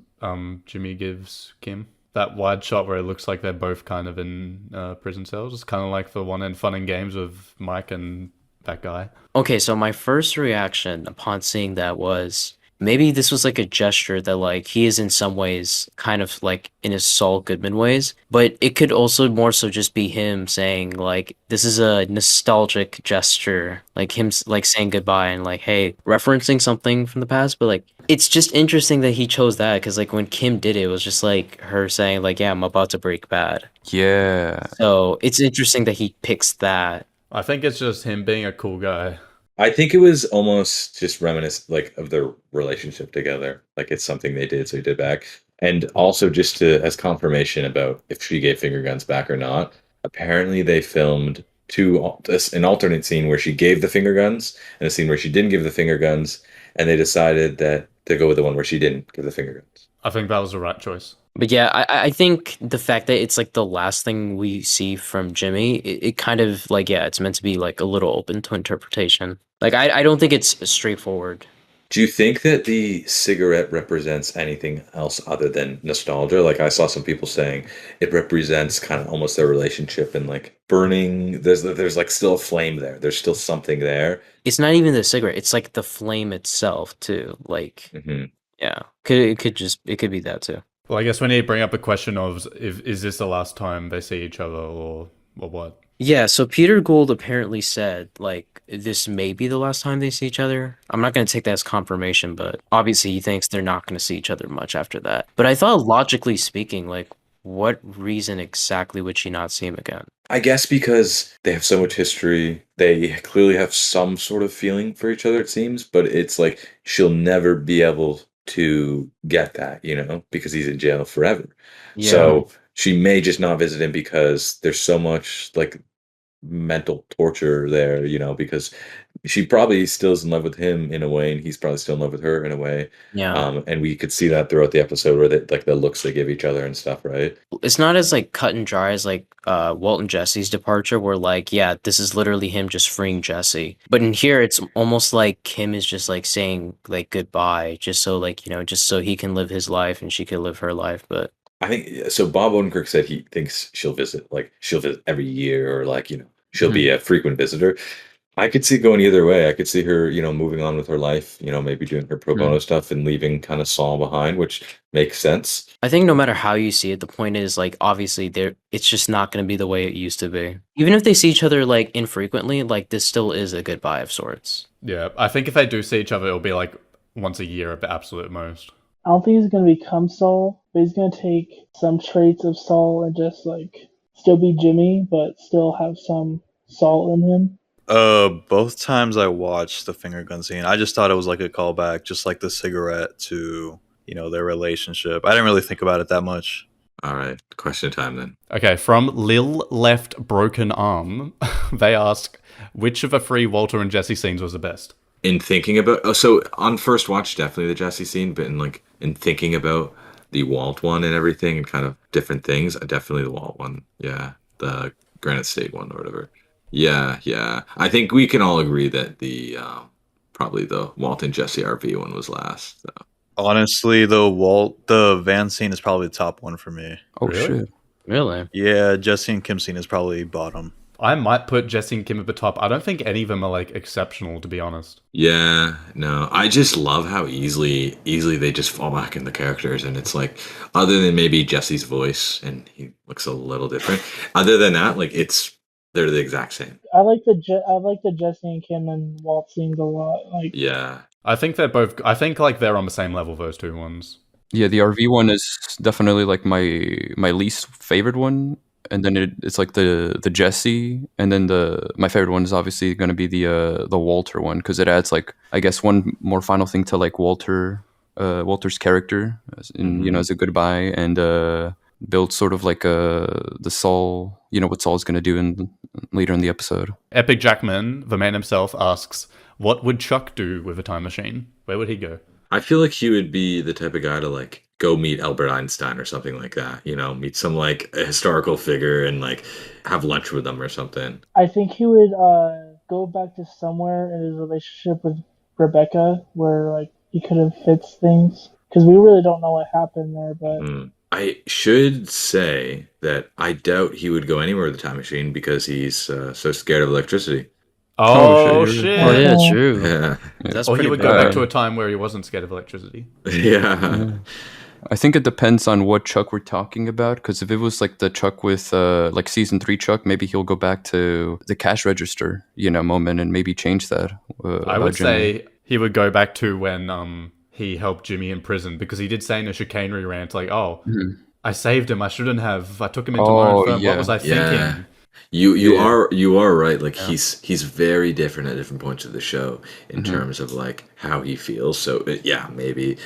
Jimmy gives Kim? That wide shot where it looks like they're both kind of in prison cells. It's kind of like the one in Fun and Games with Mike and that guy. Okay, so my first reaction upon seeing that was maybe this was like a gesture that like he is in some ways kind of like in his Saul Goodman ways, but it could also more so just be him saying like this is a nostalgic gesture, like him like saying goodbye and like hey, referencing something from the past, but like it's just interesting that he chose that because like when Kim did it, it was just like her saying like yeah, I'm about to break bad. Yeah. So it's interesting that he picks that. I think it's just him being a cool guy. I think it was almost just reminiscent like of their relationship together. Like it's something they did, so he did back. And also just to as confirmation about if she gave finger guns back or not. Apparently they filmed an alternate scene where she gave the finger guns and a scene where she didn't give the finger guns, and they decided that to go with the one where she didn't give the finger guns. I think that was the right choice. But yeah, I think the fact that it's like the last thing we see from Jimmy, it kind of like, yeah, it's meant to be like a little open to interpretation. Like, I don't think it's straightforward. Do you think that the cigarette represents anything else other than nostalgia? Like I saw some people saying it represents kind of almost their relationship and like burning. There's like still a flame there. There's still something there. It's not even the cigarette. It's like the flame itself too. Like, yeah, it could be that too. Well, I guess we need to bring up the question of is this the last time they see each other or what? Yeah, so Peter Gould apparently said, like, this may be the last time they see each other. I'm not going to take that as confirmation, but obviously he thinks they're not going to see each other much after that. But I thought, logically speaking, like, what reason exactly would she not see him again? I guess because they have so much history, they clearly have some sort of feeling for each other, it seems, but it's like she'll never be able to get that, because he's in jail forever. Yeah. So she may just not visit him because there's so much like mental torture there, because she probably still is in love with him in a way, and he's probably still in love with her in a way. Yeah. And we could see that throughout the episode where they, like the looks they give each other and stuff, right? It's not as like cut and dry as like Walt and Jesse's departure, where like, yeah, this is literally him just freeing Jesse. But in here, it's almost like Kim is just like saying like goodbye, just so like, just so he can live his life and she can live her life. But I think so. Bob Odenkirk said he thinks she'll visit every year, or like, she'll be a frequent visitor. I could see it going either way. I could see her, moving on with her life, maybe doing her pro bono stuff and leaving kind of Saul behind, which makes sense. I think no matter how you see it, the point is like obviously it's just not going to be the way it used to be. Even if they see each other like infrequently, like this still is a goodbye of sorts. Yeah, I think if they do see each other, it'll be like once a year at the absolute most. I don't think he's going to become Saul, but he's going to take some traits of Saul and just like still be Jimmy, but still have some Saul in him. Both times I watched the finger gun scene, I just thought it was like a callback, just like the cigarette to, their relationship. I didn't really think about it that much. All right, question time then. Okay, from Lil Left Broken Arm, they ask, which of the three Walter and Jesse scenes was the best? In thinking about, so on first watch, definitely the Jesse scene, but in thinking about the Walt one and everything and kind of different things, definitely the Walt one. Yeah, the Granite State one or whatever. Yeah. I think we can all agree that the probably the Walt and Jesse RV one was last. So. Honestly, the van scene is probably the top one for me. Oh, Really? shit. Really? Yeah, Jesse and Kim scene is probably bottom. I might put Jesse and Kim at the top. I don't think any of them are like exceptional, to be honest. Yeah, no, I just love how easily they just fall back in the characters, and it's like, other than maybe Jesse's voice, and he looks a little different. Other than that, like they're the exact same. I like the Jesse and Kim and Walt scenes a lot. Like, Yeah. I think they're on the same level, those two ones. Yeah, the RV one is definitely like my least favorite one and then it's like the Jesse, and then my favorite one is obviously going to be the Walter one, because it adds like, I guess, one more final thing to like Walter's character, as a goodbye, and builds sort of like the Saul, what Saul's going to do later in the episode. Epic Jackman, the man himself, asks, what would Chuck do with a time machine? Where would he go? I feel like he would be the type of guy to like go meet Albert Einstein or something like that. Meet some like a historical figure and like have lunch with them or something. I think he would go back to somewhere in his relationship with Rebecca where like he could have fixed things, because we really don't know what happened there. But I should say that I doubt he would go anywhere with the time machine because he's so scared of electricity. Oh, shit. Oh yeah, true. Yeah. That's Or he pretty would bad. go back to a time where he wasn't scared of electricity. Yeah. I think it depends on what Chuck we're talking about, because if it was like the Chuck with like season 3 Chuck, maybe he'll go back to the cash register, moment, and maybe change that. I would say he would go back to when he helped Jimmy in prison, because he did say in a chicanery rant, like, I saved him. I shouldn't have. I took him into my own firm. yeah. What was I thinking? You are right. Like he's very different at different points of the show in terms of like how he feels. So maybe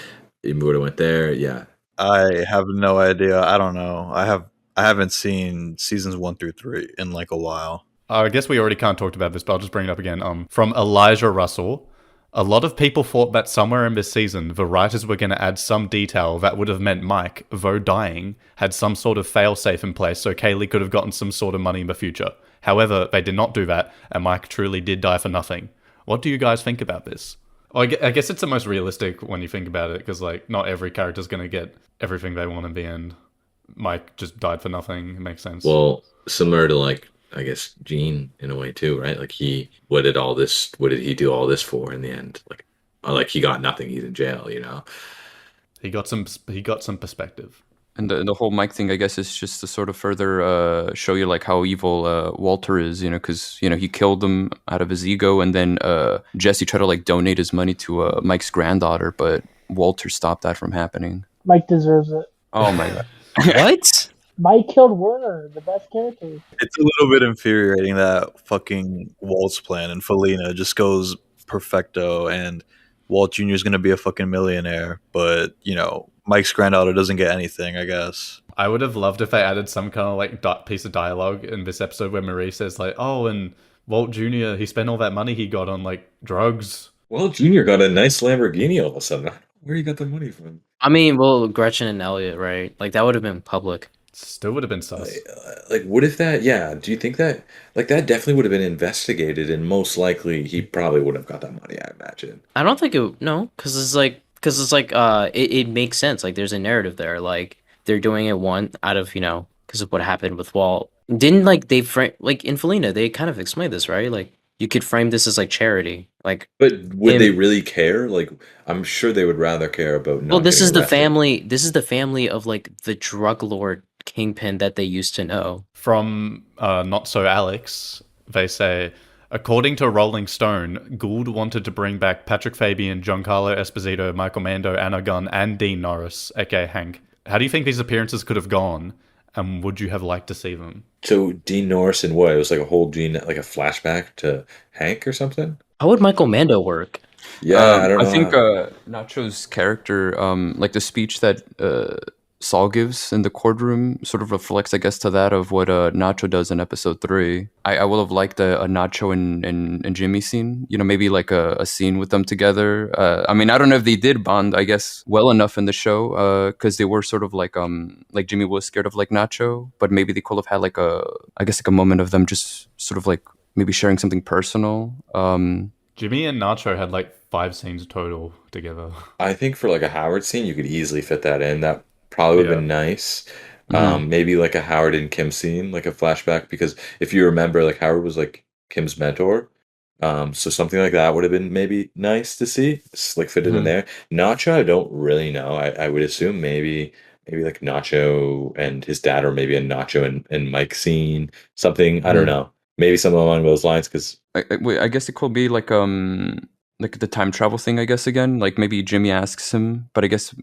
he would have went there. Yeah. I have no idea. I don't know. I haven't seen seasons 1 through 3 in like a while. I guess we already kind of talked about this, but I'll just bring it up again. From Elijah Russell, a lot of people thought that somewhere in this season, the writers were going to add some detail that would have meant Mike, though dying, had some sort of fail-safe in place so Kaylee could have gotten some sort of money in the future. However, they did not do that, and Mike truly did die for nothing. What do you guys think about this? I guess it's the most realistic when you think about it, because like not every character's going to get everything they want in the end. Mike just died for nothing. It makes sense. Well, similar to like, I guess, Gene in a way too, right? Like what did he do all this for in the end? Like he got nothing. He's in jail, He got some perspective. And the whole Mike thing, I guess, is just to sort of further show you like how evil Walter is, because he killed him out of his ego, and then Jesse tried to like donate his money to Mike's granddaughter, but Walter stopped that from happening. Mike deserves it. Oh my god! What? Mike killed Werner, the best character. It's a little bit infuriating that fucking Walt's plan and Felina just goes perfecto, and Walt Jr. is going to be a fucking millionaire, but Mike's granddaughter doesn't get anything, I guess. I would have loved if they added some kind of like piece of dialogue in this episode where Marie says like, "Oh, and Walt Jr. he spent all that money he got on like drugs." Well, Junior got a nice Lamborghini all of a sudden. Where you got the money from? I mean, well, Gretchen and Elliot, right? Like that would have been public. Still would have been sus. Like, what if that? Yeah. Do you think that? Like, that definitely would have been investigated, and most likely he probably wouldn't have got that money. I imagine. I don't think because it's like it makes sense. Like there's a narrative there. Like they're doing it out of because of what happened with Walt. Didn't like they frame like in Felina they kind of explained this, right? Like you could frame this as like charity. Like, but would they really care? Like, I'm sure they would rather care about. Not this is the arrested. family. This is the family of like the drug lord kingpin that they used to know. From Not So Alex, they say, according to Rolling Stone, Gould wanted to bring back Patrick Fabian, Giancarlo Esposito, Michael Mando, Anna Gunn, and Dean Norris, aka Hank. How do you think these appearances could have gone, and would you have liked to see them? So Dean Norris and what? It was like a whole like a flashback to Hank or something? How would Michael Mando work? Yeah, I don't know. I think Nacho's character, like the speech that Saul gives in the courtroom, sort of reflects, I guess, to that of what Nacho does in episode 3. I will have liked a Nacho and Jimmy scene, maybe like a scene with them together. I mean, I don't know if they did bond, I guess, well enough in the show, because they were sort of like Jimmy was scared of like Nacho, but maybe they could have had like a moment of them just sort of like maybe sharing something personal. Jimmy and Nacho had like 5 scenes total together. I think for like a Howard scene, you could easily fit that in. That probably would have been nice. Maybe like a Howard and Kim scene, like a flashback, because if you remember, like Howard was like Kim's mentor. So something like that would have been maybe nice to see, just like fit it in there. Nacho, I don't really know. I would assume maybe like Nacho and his dad, or maybe a Nacho and Mike scene, something. I don't know. Maybe something along those lines, because I guess it could be like like the time travel thing, I guess, again. Like maybe Jimmy asks him, but I guess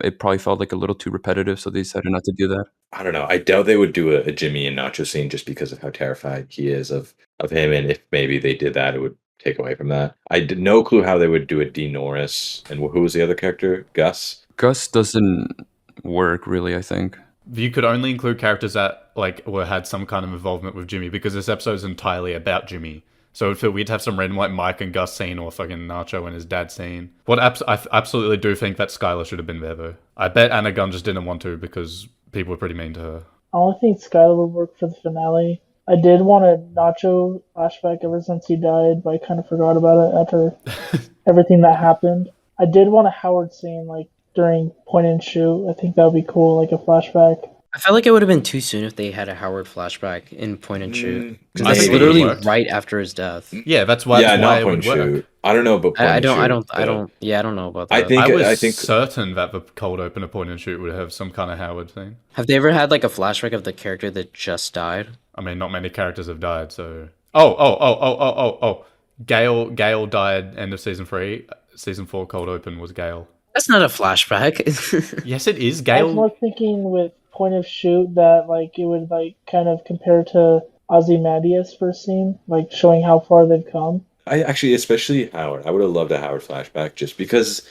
it probably felt like a little too repetitive, so they decided not to do that. I don't know. I doubt they would do a Jimmy and Nacho scene just because of how terrified he is of him, and if maybe they did that, it would take away from that. I did no clue how they would do a Dean Norris, and who was the other character? Gus. Gus doesn't work really, I think. You could only include characters that had some kind of involvement with Jimmy, because this episode is entirely about Jimmy. So it'd feel weird to have some random like Mike and Gus scene, or fucking Nacho and his dad scene. I absolutely do think that Skylar should have been there though. I bet Anna Gunn just didn't want to because people were pretty mean to her. I don't think Skylar would work for the finale. I did want a Nacho flashback ever since he died, but I kind of forgot about it after everything that happened. I did want a Howard scene, like during point and shoot. I think that would be cool, like a flashback. I felt like it would have been too soon if they had a Howard flashback in point and shoot. I Because think that's it literally worked. right after his death. Yeah, that's why. Yeah, That's why not it point would and work. shoot. I don't know about point I and don't, shoot. I don't, I but don't. Yeah, I don't know about that. I think I was think certain that the cold opener point and shoot would have some kind of Howard thing. Have they ever had like a flashback of the character that just died? I mean, not many characters have died, so. Oh. Gale died end of season 3. Season 4 cold open was Gale. That's not a flashback. Yes, it is. I was more Gale. thinking with point of shoot that like it would like kind of compare to Ozymandias' first scene, like showing how far they've come. I actually, especially Howard, I would have loved a Howard flashback just because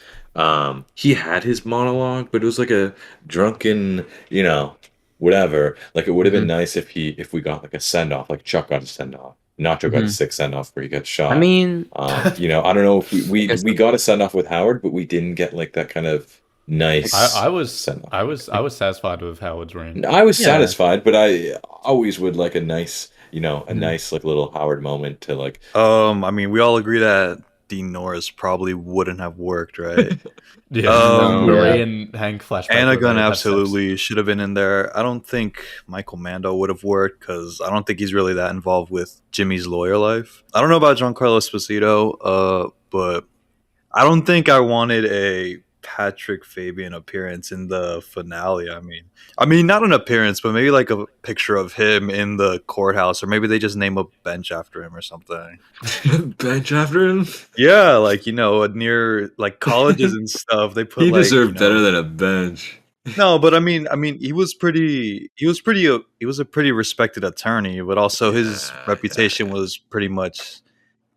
he had his monologue, but it was like a drunken, whatever. Like it would have been nice if we got like a send off, like Chuck got a send off, Nacho got a sick send off where he got shot. I mean, I don't know if we got a send off with Howard, but we didn't get like that kind of nice. I was send-off. I was satisfied with Howard's reign. I was satisfied, but I always would like a nice, nice like little Howard moment to like. I mean, we all agree that Dean Norris probably wouldn't have worked, right? Yeah, Marie yeah. and Hank flashback. Anna Gunn where they had absolutely should have been in there. I don't think Michael Mando would have worked because I don't think he's really that involved with Jimmy's lawyer life. I don't know about Giancarlo Esposito, but I don't think I wanted a Patrick Fabian appearance in the finale. I mean, not an appearance, but maybe like a picture of him in the courthouse, or maybe they just name a bench after him or something. Bench after him. Yeah, like near like colleges and stuff. They put He like, deserved better than a bench. No, but I mean, he was a pretty respected attorney, but also his reputation was pretty much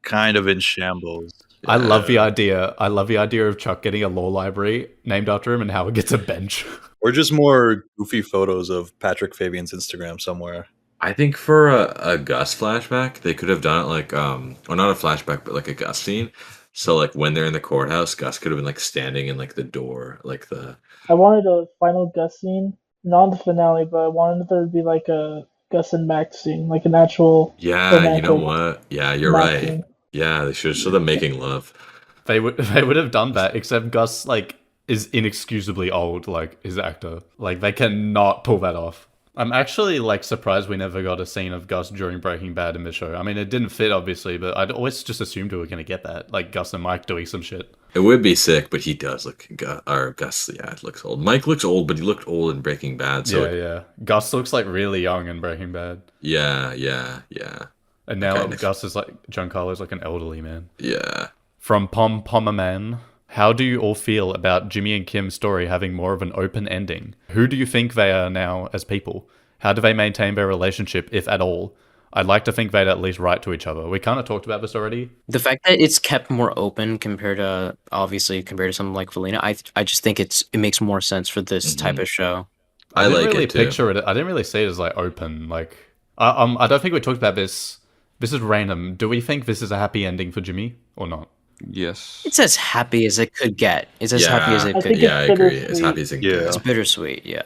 kind of in shambles. I love the idea. I love the idea of Chuck getting a law library named after him, and Howard gets a bench. Or just more goofy photos of Patrick Fabian's Instagram somewhere. I think for a Gus flashback, they could have done it like or not a flashback, but like a Gus scene. So like when they're in the courthouse, Gus could have been like standing in like the door, like the. I wanted a final Gus scene, not the finale, but I wanted there to be like a Gus and Max scene, like an actual. Yeah, you know romantic what? Yeah, you're Max right. scene. Yeah, they should show them making love. They would have done that, except Gus is inexcusably old, like his actor. Like they cannot pull that off. I'm actually surprised we never got a scene of Gus during Breaking Bad in the show. I mean, it didn't fit obviously, but I'd always just assumed we were gonna get that, like Gus and Mike doing some shit. It would be sick, but he does look. Gus, yeah, it looks old. Mike looks old, but he looked old in Breaking Bad. So yeah. Gus looks like really young in Breaking Bad. Yeah. And now Kind of. Gus is Giancarlo's like an elderly man. Yeah. From Pom Pommer Man, how do you all feel about Jimmy and Kim's story having more of an open ending? Who do you think they are now as people? How do they maintain their relationship, if at all? I'd like to think they'd at least write to each other. We kind of talked about this already. the fact that it's kept more open compared to something like Felina, I just think it makes more sense for this type of show. I didn't like really it too. picture it. I didn't really see it as open. I don't think we talked about this. This is random. Do we think this is a happy ending for Jimmy or not? Yes. It's as happy as it could get. It's as happy as it I could think get. Yeah, I it's agree. bittersweet. As happy as it Yeah. gets. It's bittersweet, yeah.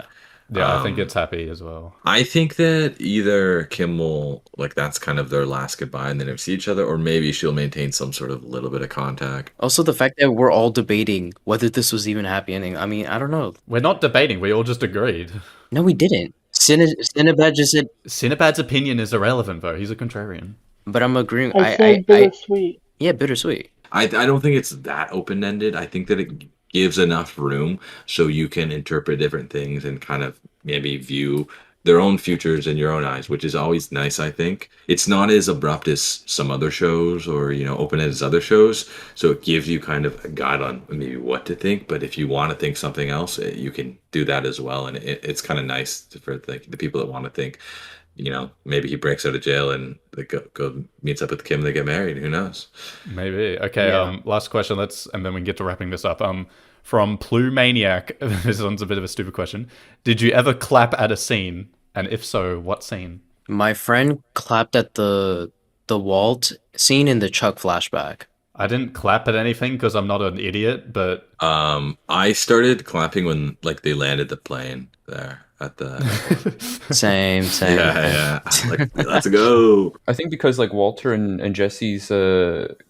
Yeah, I think it's happy as well. I think that either Kim will that's kind of their last goodbye, and they never see each other, or maybe she'll maintain some sort of little bit of contact. Also, the fact that we're all debating whether this was even a happy ending. I mean, I don't know. We're not debating. We all just agreed. No, we didn't. Cinnabad just said, Cinnabad's opinion is irrelevant, though. He's a contrarian. but I'm agreeing. I said bittersweet. Yeah, bittersweet. I don't think it's that open ended. I think that it gives enough room so you can interpret different things and kind of maybe view their own futures in your own eyes, which is always nice. I think it's not as abrupt as some other shows, or open as other shows. So it gives you kind of a guide on maybe what to think. But if you want to think something else, you can do that as well. And it's kind of nice for the people that want to think. Maybe he breaks out of jail and they go meets up with Kim. They get married. Who knows? Maybe. Okay. Yeah. Last question. And then we can get to wrapping this up. From Plumaniac, this one's a bit of a stupid question. Did you ever clap at a scene? And if so, what scene? My friend clapped at the Walt scene in the Chuck flashback. I didn't clap at anything because I'm not an idiot, but I started clapping when they landed the plane there at the Same. yeah. Let's go. I think because Walter and Jesse's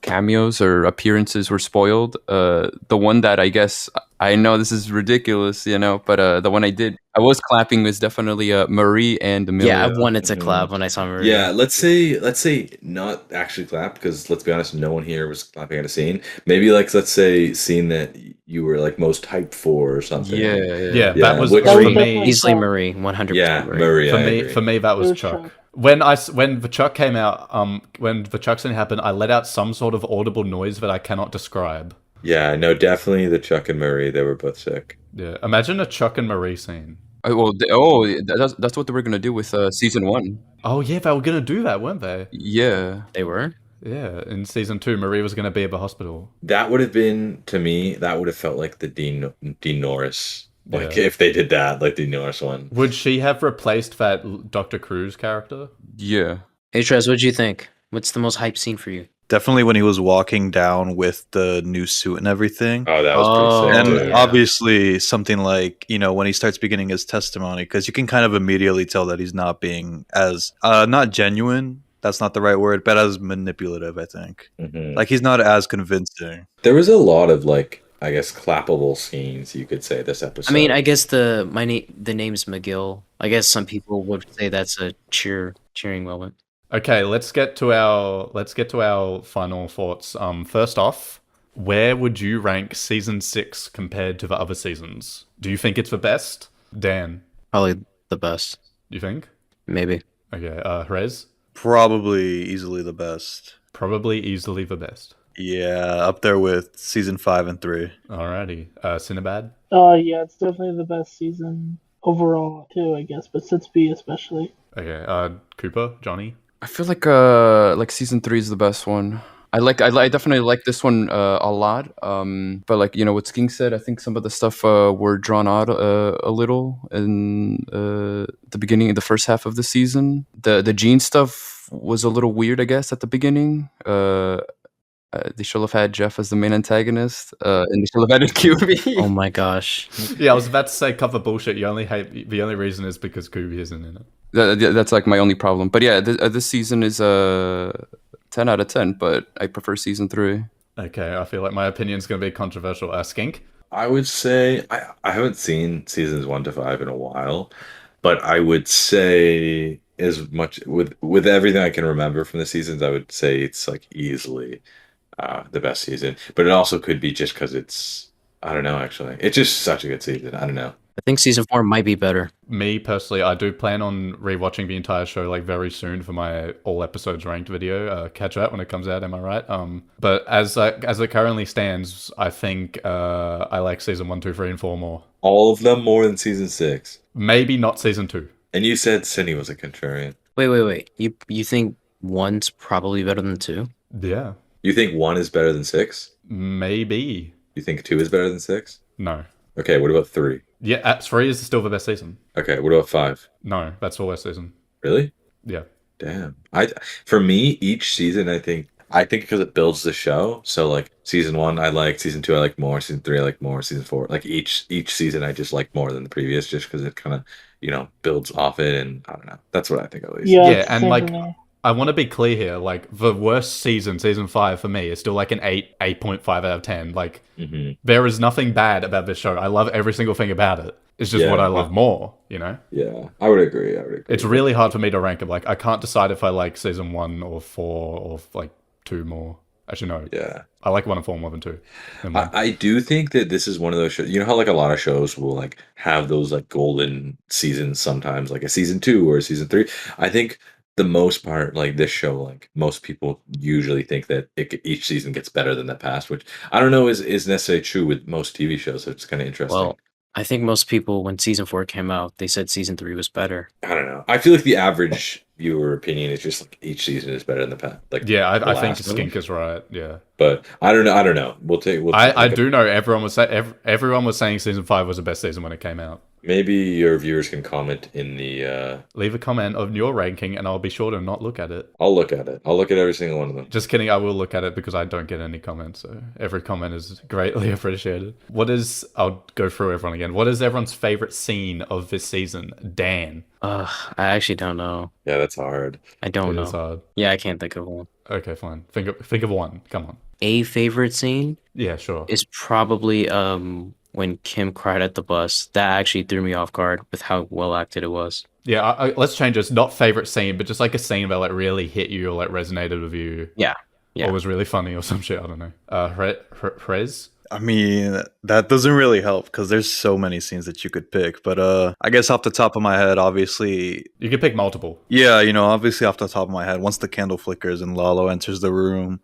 cameos or appearances were spoiled. The one that I guess I know this is ridiculous, but the one I was clapping was definitely Marie and Amelia. Yeah, I wanted to clap when I saw Maria. Yeah, let's say not actually clap, because let's be honest, no one here was clapping at a scene. Maybe let's say scene that you were most hyped for or something. yeah, that was which- for was me. definitely Easily Chuck. Marie, 100% Yeah, Marie. Marie. For I me, agree. for me, that was It was Chuck. Chuck. When the Chuck came out, when the Chuck scene happened, I let out some sort of audible noise that I cannot describe. Yeah, no, definitely the Chuck and Marie. They were both sick. Yeah, imagine a Chuck and Marie scene. That's what they were gonna do with season 1. Oh yeah, they were gonna do that, weren't they? Yeah. They were? Yeah, in season 2, Marie was gonna be at the hospital. That would have been, to me, that would have felt like the Dean Norris. Yeah. If they did that, like the Norris one. Would she have replaced that Dr. Cruz character? Yeah. Hey, Trez, what'd you think? What's the most hype scene for you? Definitely when he was walking down with the new suit and everything. Oh, that was Oh, pretty sick. And too. obviously something like, when he starts beginning his testimony, because you can kind of immediately tell that he's not being as, not genuine, that's not the right word, but as manipulative, I think. Mhm. Like, he's not as convincing. There was a lot of I guess clappable scenes, you could say, this episode. I mean, I guess the name's McGill. I guess some people would say that's a cheering moment. Okay, let's get to our final thoughts. First off, where would you rank season 6 compared to the other seasons? Do you think it's the best? Dan, Probably the best. you think? Maybe. Okay, Rez? Probably easily the best. Probably easily the best. Yeah, up there with season 5 and 3. Alrighty. Cinnabad? Yeah, it's definitely the best season overall too, I guess, but 6B especially. Okay, Cooper? Johnny? I feel like season 3 is the best one. I definitely like this one a lot. But what Sking said, I think some of the stuff were drawn out a little in the beginning of the first half of the season. The Gene stuff was a little weird, I guess, at the beginning. They should have had Jeff as the main antagonist, and they should have added QB. Oh my gosh. Yeah, I was about to say cover bullshit. The only reason is because Kubi isn't in it. That's my only problem. But yeah, this season is 10 out of 10, but I prefer season 3. Okay, I feel like my opinion's going to be controversial. Skink? I would say I haven't seen seasons 1 to 5 in a while, but I would say, as much with everything I can remember from the seasons, I would say it's easily the best season. But it also could be just because it's, I don't know, actually, it's just such a good season. I don't know. I think season 4 might be better. Me personally, I do plan on rewatching the entire show very soon for my all episodes ranked video. Catch that when it comes out. Am I right? But as it currently stands, I think I like season 1, 2, 3, and 4 more. All of them more than season 6. Maybe not season 2. And you said Cindy was a contrarian. Wait. You think 1's probably better than 2? Yeah, You think 1 is better than 6? maybe. You think 2 is better than 6? No. Okay, what about 3? Yeah, 3 is still the best season. Okay, what about 5? No, that's the worst season. Really? Yeah. Damn. For me, each season, I think because it builds the show. So season 1 I like, season 2 I like more, season 3 I like more, season 4 each season I just like more than the previous, just because it kind of builds off it, and I don't know. That's what I think, at least. Yeah, Yeah, it's the and same for me. I want to be clear here. The worst season 5 for me is still an 8.5 out of 10. Mhm. There is nothing bad about this show. I love every single thing about it. It's just Yeah. what I love more, Yeah, I would agree. It's really hard for me to rank them. I can't decide if I like season 1 or 4 or 2 more. Actually, no. Yeah. I like 1 and 4 more than 2. Never mind. I do think that this is one of those shows. You know how like a lot of shows will like have those like golden seasons sometimes, like a season 2 or a season 3. I think the most part, like this show, like most people usually think that each season gets better than the past, which I don't know is necessarily true with most TV shows. So it's kind of interesting. Well, I think most people, when season 4 came out, they said season 3 was better. I don't know. I feel like the average viewer opinion is just like each season is better than the past. Like Yeah, the I think last Skink one. is right. Yeah. But I don't know. I don't know. I do know everyone was everyone was saying season 5 was the best season when it came out. Maybe your viewers can comment in the. Leave a comment of your ranking, and I'll be sure to not look at it. I'll look at it. I'll look at every single one of them. Just kidding. I will look at it because I don't get any comments. So every comment is greatly appreciated. I'll go through everyone again. What is everyone's favorite scene of this season? Dan. I actually don't know. Yeah, that's hard. I don't It is know. hard. Yeah, I can't think of one. Okay, fine. Think of one. Come on. A favorite scene Yeah, sure. is probably when Kim cried at the bus. That actually threw me off guard with how well acted it was. Yeah, let's change this. Not favorite scene, but just like a scene that like really hit you or like resonated with you. Yeah. Or was really funny or some shit. I don't know. Hrez? I mean, that doesn't really help because there's so many scenes that you could pick. But I guess off the top of my head, obviously, You could pick multiple. yeah, obviously off the top of my head, once the candle flickers and Lalo enters the room,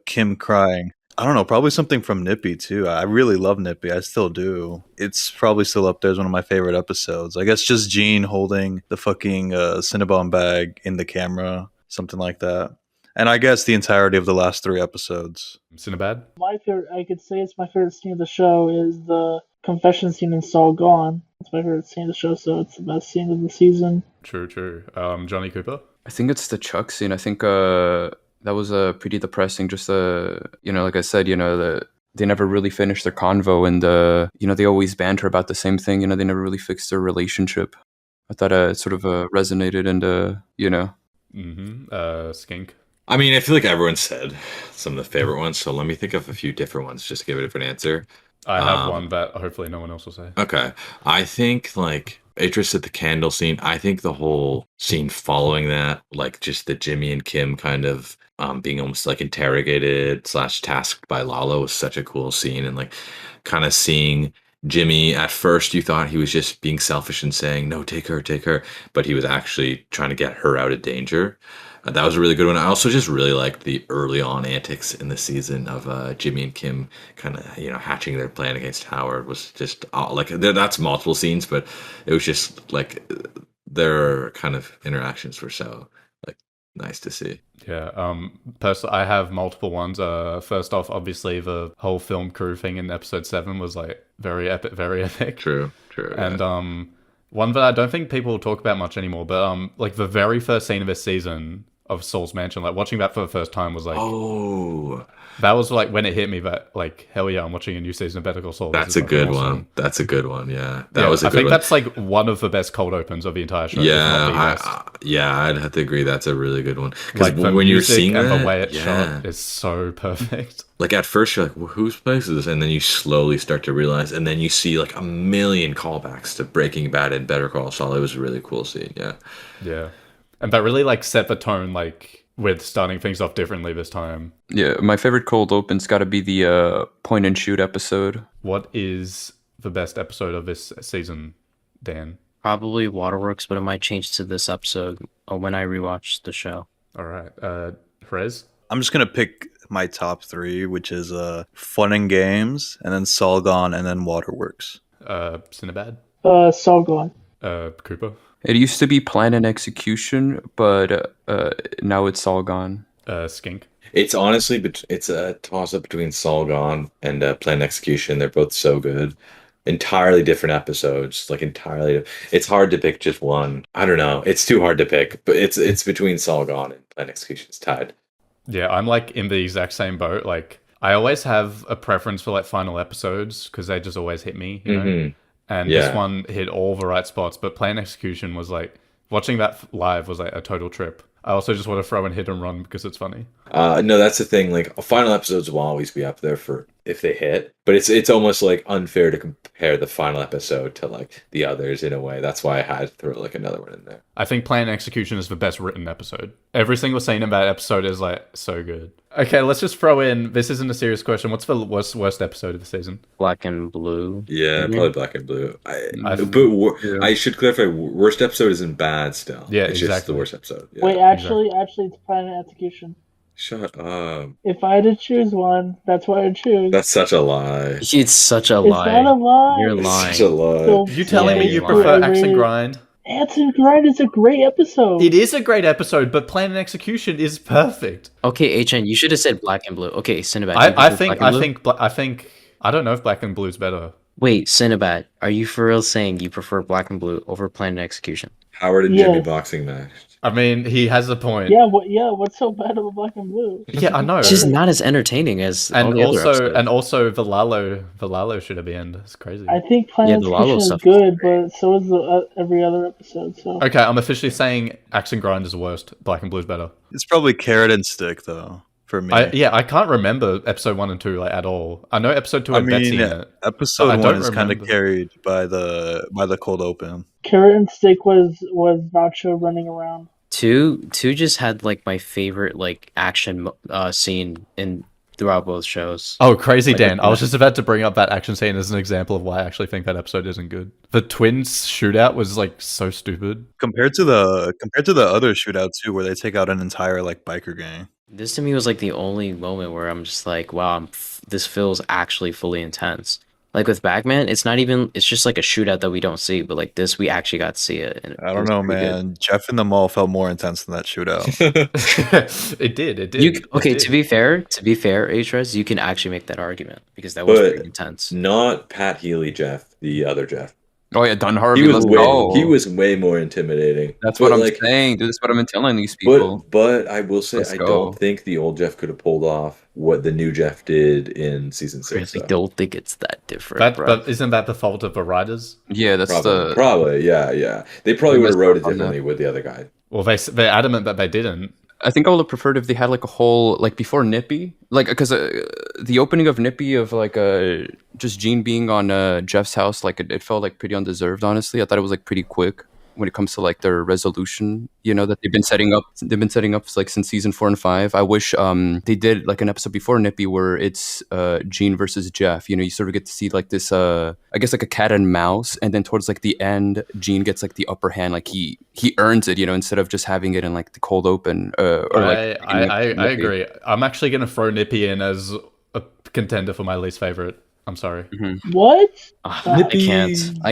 Kim crying. I don't know, probably something from Nippy too. I really love Nippy. I still do. It's probably still up there as one of my favorite episodes. I guess just Gene holding the fucking Cinnabon bag in the camera, something like that. And I guess the entirety of the last 3 episodes. Sinbad? My favorite, I could say it's my favorite scene of the show is the confession scene in Saul Gone. It's my favorite scene of the show, so it's the best scene of the season. True. Johnny Cooper? I think it's the Chuck scene. I think that was pretty depressing. Just like I said, they never really finished their convo, and they always banter about the same thing. They never really fixed their relationship. I thought it sort of resonated, and Skink? I mean, I feel like everyone said some of the favorite ones, so let me think of a few different ones just to give a different answer. I have one that hopefully no one else will say. Okay. I think, like, Idris at the candle scene, I think the whole scene following that, like, just the Jimmy and Kim kind of being almost, like, interrogated / tasked by Lalo was such a cool scene. And, like, kind of seeing Jimmy, at first you thought he was just being selfish and saying, no, take her. But he was actually trying to get her out of danger. That was a really good one. I also just really liked the early on antics in the season of Jimmy and Kim kind of, hatching their plan against Howard. Was just that's multiple scenes, but it was just like their kind of interactions were so like nice to see. Yeah. Personally, I have multiple ones. First off, obviously the whole film crew thing in episode 7 was like very epic. True. And yeah. One that I don't think people talk about much anymore, but like the very first scene of this season of Saul's Mansion, like watching that for the first time was like, oh, that was like when it hit me that like, hell yeah, I'm watching a new season of Better Call Saul. That's a good one. That's a good one. Yeah, that was a I good think one. that's like one of the best cold opens of the entire show. Yeah, I'd have to agree. That's a really good one. Because Like when you're seeing and that, the way it's shot is so perfect. Like at first you're like, well, whose place is this? And then you slowly start to realize, and then you see like a million callbacks to Breaking Bad and Better Call Saul. It was a really cool scene. Yeah, and that really like set the tone, like with starting things off differently this time. Yeah, my favorite cold open's got to be the point and shoot episode. What is the best episode of this season, Dan? Probably Waterworks, but it might change to this episode when I rewatch the show. All right, Hrez? I'm just going to pick my top 3, which is Fun and Games, and then Saul Gone, and then Waterworks. Sinbad? Saul Gone. Cooper? It used to be Plan and Execution, but now it's all gone. Skink? It's honestly, it's a toss up between Saul Gone and Planned Execution. They're both so good. Entirely different episodes, like entirely. It's hard to pick just one. I don't know. It's too hard to pick, but it's between Saul Gone and Planned Execution. It's tied. Yeah, I'm like in the exact same boat. Like I always have a preference for like final episodes because they just always hit me, you know. And this one hit all the right spots, but Planned Execution was like watching that live was like a total trip. I also just want to throw in Hit and Run because it's funny. No, that's the thing. Like final episodes will always be up there for if they hit. But it's almost like unfair to compare the final episode to like the others in a way. That's why I had to throw like another one in there. I think Plan and Execution is the best written episode. Every single scene in that episode is like so good. Okay, let's just throw in. This isn't a serious question. What's the worst episode of the season? Black and Blue. Yeah, probably Black and Blue. Yeah. I should clarify. Worst episode isn't bad. Still, Yeah, it's just exactly. the worst episode. Yeah. Wait, actually, it's Plan and Execution. Shut up. If I had to choose one, that's what I'd choose. That's such a lie. It's such a It's lie. not a lie. You're It's lying. such a lie. So- You telling me Yeah, you you prefer lied. Axe and Grind? Axe and Grind is a great episode. It is a great episode, but Plan and Execution is perfect. Okay, HN, you should have said Black and Blue. Okay, Cinnabad. I think I don't know if Black and Blue is better. Wait, Cinnabad, are you for real saying you prefer Black and Blue over Plan and Execution? Howard and Yes. Jimmy boxing match. I mean, he has a point. Yeah, what's so bad about Black and Blue? Yeah, I know. It's just not as entertaining as all And the other also, episodes. Valalo should have been. It's crazy. I think Plan Yeah, and the Lalo Execution is stuff is good, great. but so is every other episode. So Okay, I'm officially saying Axe and Grind is the worst. Black and Blue is better. It's probably Carrot and Stick though for me. I can't remember episode 1 and 2 like at all. I know episode 2 had Betsy in it. episode I 1 don't is kind of remember. carried by the cold open. Carrot and Stick was Nacho running around. Two just had like my favorite like action scene in throughout both shows. Oh, crazy Like, Dan! I was just about to bring up that action scene as an example of why I actually think that episode isn't good. The twins shootout was like so stupid. Compared to the other shootout too, where they take out an entire like biker gang. This to me was like the only moment where I'm just like, wow, this feels actually fully intense. Like with Bagman, it's not even, it's just like a shootout that we don't see, but like this, we actually got to see it. And I it don't was know, pretty good. man. Jeff in the mall felt more intense than that shootout. It did. Okay, to be fair, Hrez, you can actually make that argument because that was But- pretty intense. Not Pat Healy, Jeff. The other Jeff. Oh yeah, Don Harvey. He was Let's way. go. He was way more intimidating. That's But, what I'm like, saying. Dude, that's what I'm telling these people. But I will say Let's I go. don't think the old Jeff could have pulled off what the new Jeff did in season I 6. really don't think it's that different, That, bro. but isn't that the fault of the writers? Yeah, that's Probably, yeah. They probably They would have messed wrote it up on that. differently with the other guy. Well, they're adamant that they didn't. I think I would have preferred if they had like a whole like before Nippy, like because the opening of Nippy of like just Gene being on Jeff's house, like it felt like pretty undeserved. Honestly, I thought it was like pretty quick when it comes to like their resolution, that they've been setting up. They've been setting up like since season 4 and 5. I wish they did like an episode before Nippy where it's Gene versus Jeff. You sort of get to see like this I guess like a cat and mouse, and then towards like the end, Gene gets like the upper hand, like he earns it, instead of just having it in like the cold open. I agree. I'm actually gonna throw Nippy in as a contender for my least favorite. I'm sorry. What? I can't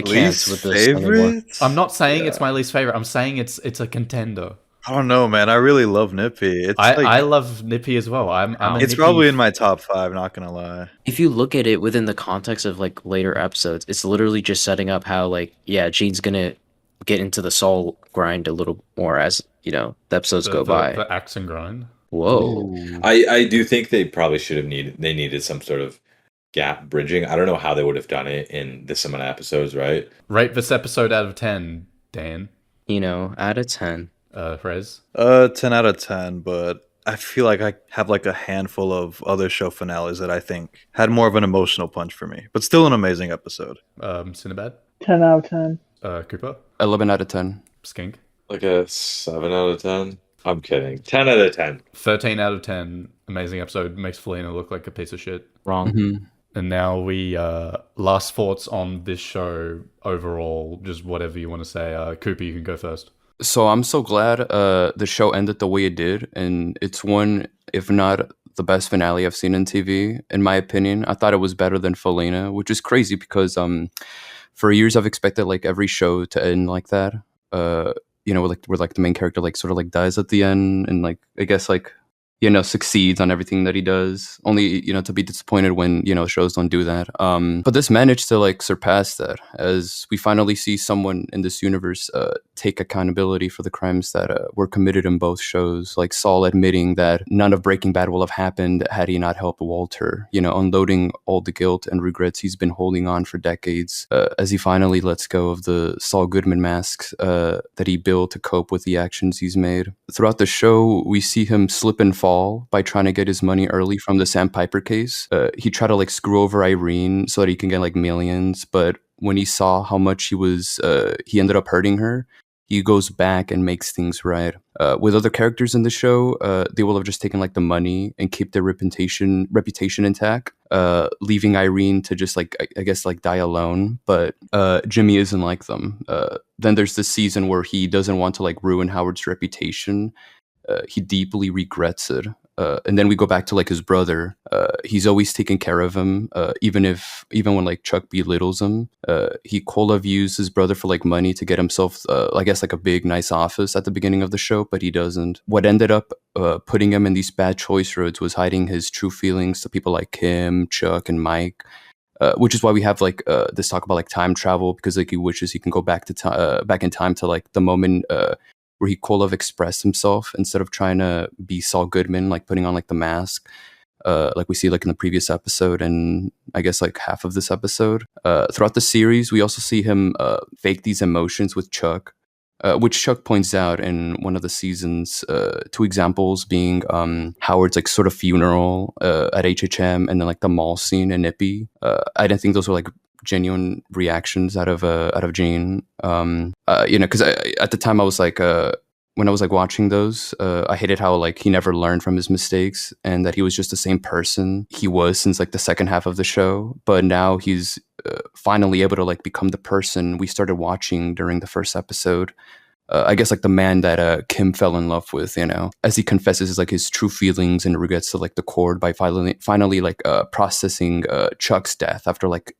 Least with this anymore. favorite? I'm not saying it's my least favorite. I'm saying it's a contender. I don't know, man. I really love Nippy. It's I love Nippy as well. I'm a it's Nippy probably in my top 5. Not gonna lie. If you look at it within the context of like later episodes, it's literally just setting up how like Gene's gonna get into the Saul grind a little more as the episodes go by. The axe and grind. Whoa. I do think they probably should have needed some sort of gap bridging. I don't know how they would have done it in this amount of episodes, right? Rate this episode out of 10, Dan. Out of 10. Rez. 10 out of 10, but I feel like I have like a handful of other show finales that I think had more of an emotional punch for me, but still an amazing episode. Sinbad. 10 out of 10. Cooper. 11 out of 10. Skink. Like a 7 out of 10. I'm kidding. 10 out of 10. 13 out of 10. Amazing episode. Makes Felina look like a piece of shit. Wrong. Mm-hmm. And now we last thoughts on this show overall. Just whatever you want to say. Cooper, you can go first. So I'm so glad the show ended the way it did, and it's one, if not the best finale I've seen in TV, in my opinion. I thought it was better than Felina, which is crazy because for years I've expected like every show to end like that. Where like the main character like sort of like dies at the end, and like I guess like succeeds on everything that he does, only to be disappointed when shows don't do that. But this managed to like surpass that, as we finally see someone in this universe take accountability for the crimes that were committed in both shows, like Saul admitting that none of Breaking Bad will have happened had he not helped Walter, unloading all the guilt and regrets he's been holding on for decades, as he finally lets go of the Saul Goodman masks that he built to cope with the actions he's made. Throughout the show, we see him slip and fall Saul by trying to get his money early from the Sandpiper case. He tried to like screw over Irene so that he can get like millions, but when he saw how much he ended up hurting her, he goes back and makes things right. With other characters in the show, they will have just taken like the money and keep their reputation intact, leaving Irene to just like I guess like die alone. But Jimmy isn't like them. Then there's this season where he doesn't want to like ruin Howard's reputation. He deeply regrets it. And then we go back to like his brother. He's always taken care of him, even when like Chuck belittles him. He cold views his brother for like money to get himself, I guess, like a big nice office at the beginning of the show, but he doesn't. What ended up putting him in these bad choice roads was hiding his true feelings to people like Kim, Chuck, and Mike. Which is why we have like this talk about like time travel, because like he wishes he can go back in time to like the moment where he could have expressed himself instead of trying to be Saul Goodman, like putting on like the mask, like we see like in the previous episode and I guess like half of this episode. Throughout the series, we also see him fake these emotions with Chuck, which Chuck points out in one of the seasons. Two examples being Howard's like sort of funeral at HHM, and then like the mall scene in Nippy. I didn't think those were like genuine reactions out of Jane. Because at the time I was like, when I was like watching those, I hated how like he never learned from his mistakes and that he was just the same person he was since like the second half of the show. But now he's finally able to like become the person we started watching during the first episode. I guess like the man that Kim fell in love with, as he confesses like his true feelings and regrets to like the cord by finally like processing Chuck's death after like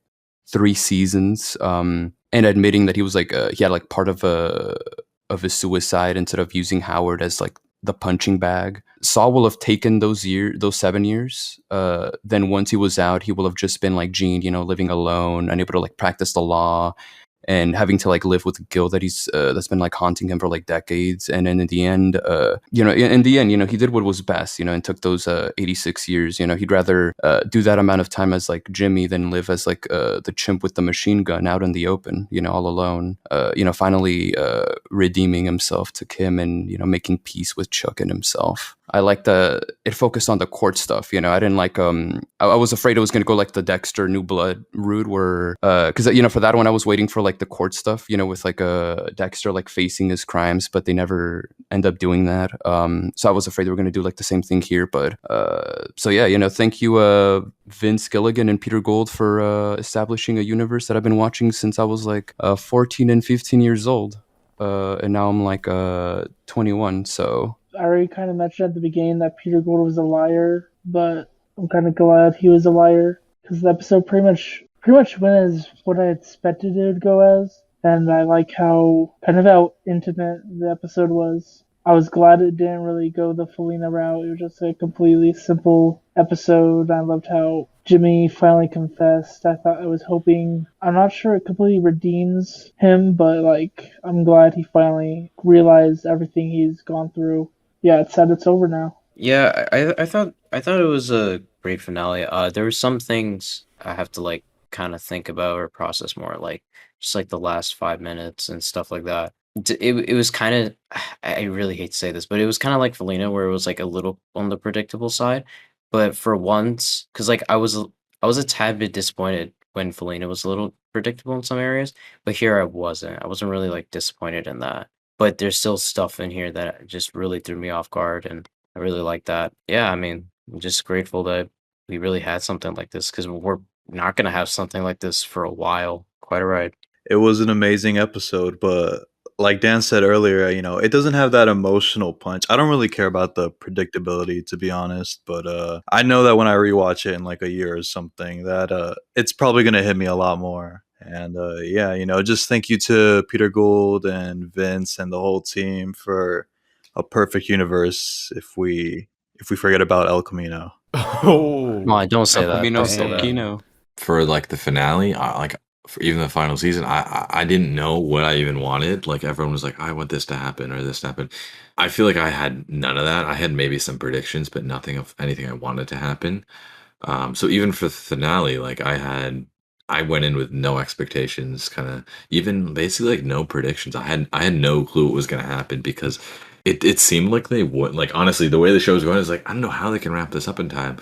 3 seasons, and admitting that he was like he had like part of his suicide instead of using Howard as like the punching bag. Saul will have taken those 7 years. Then once he was out, he will have just been like Gene, living alone, unable to like practice the law, and having to like live with the guilt that that's been like haunting him for like decades. And then in the end, he did what was best, and took those 86 years. He'd rather do that amount of time as like Jimmy than live as like the chimp with the machine gun out in the open, all alone. Finally redeeming himself to Kim and making peace with Chuck and himself. I liked it focused on the court stuff. I didn't like I was afraid it was gonna go like the Dexter New Blood route, where because for that one I was waiting for like the court stuff, with like Dexter like facing his crimes, but they never end up doing that. So I was afraid they were gonna do like the same thing here. But so yeah, thank you Vince Gilligan and Peter Gould for establishing a universe that I've been watching since I was like 14 and 15 years old, and now I'm like 21. So I already kind of mentioned at the beginning that Peter Gould was a liar, but I'm kind of glad he was a liar because the episode pretty much went as what I expected it would go as, and I like how intimate the episode was. I was glad it didn't really go the Felina route. It was just a completely simple episode. I loved how Jimmy finally confessed. I was hoping, I'm not sure it completely redeems him, but like I'm glad he finally realized everything he's gone through. Yeah, it's sad it's over now. Yeah, I thought it was a great finale. There were some things I have to like kind of think about or process more, like just like the last 5 minutes and stuff like that. It was kind of, I really hate to say this, but it was kind of like Felina, where it was like a little on the predictable side. But for once, because like I was a tad bit disappointed when Felina was a little predictable in some areas, but here I wasn't. I wasn't really like disappointed in that. But there's still stuff in here that just really threw me off guard, and I really like that. Yeah, I mean, I'm just grateful that we really had something like this, because we're not going to have something like this for a while. Quite a ride. It was an amazing episode, but like Dan said earlier, it doesn't have that emotional punch. I don't really care about the predictability, to be honest, but I know that when I rewatch it in like a year or something, that it's probably going to hit me a lot more. And just thank you to Peter Gould and Vince and the whole team for a perfect universe if we forget about El Camino. Oh, No, I don't say that. Camino Don't say that. Kino. For like the finale, for even the final season, I didn't know what I even wanted. Like everyone was like, I want this to happen or this to happen. I feel like I had none of that. I had maybe some predictions, but nothing of anything I wanted to happen. So even for the finale, like I went in with no expectations, kind of even basically like no predictions. I had no clue what was going to happen, because it seemed like they would, like, honestly, the way the show was going is like, I don't know how they can wrap this up in time.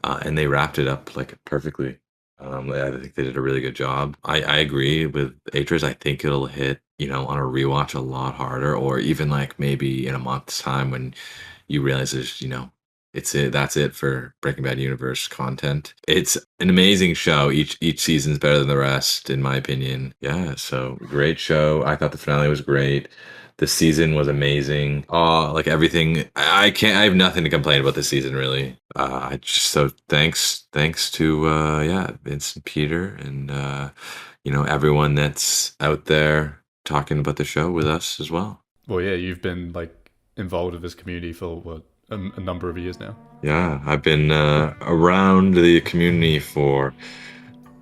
And they wrapped it up like perfectly. I think they did a really good job. I agree with Atris. I think it'll hit, on a rewatch a lot harder, or even like maybe in a month's time when you realize there's, that's it for Breaking Bad universe content. It's an amazing show. Each season's better than the rest, in my opinion. Yeah, so great show. I thought the finale was great. The season was amazing. Oh, like everything. I have nothing to complain about this season, really. Thanks to Vince and Peter and everyone that's out there talking about the show with us as well. Well, yeah, you've been like involved with this community for what, a number of years now. Yeah, I've been around the community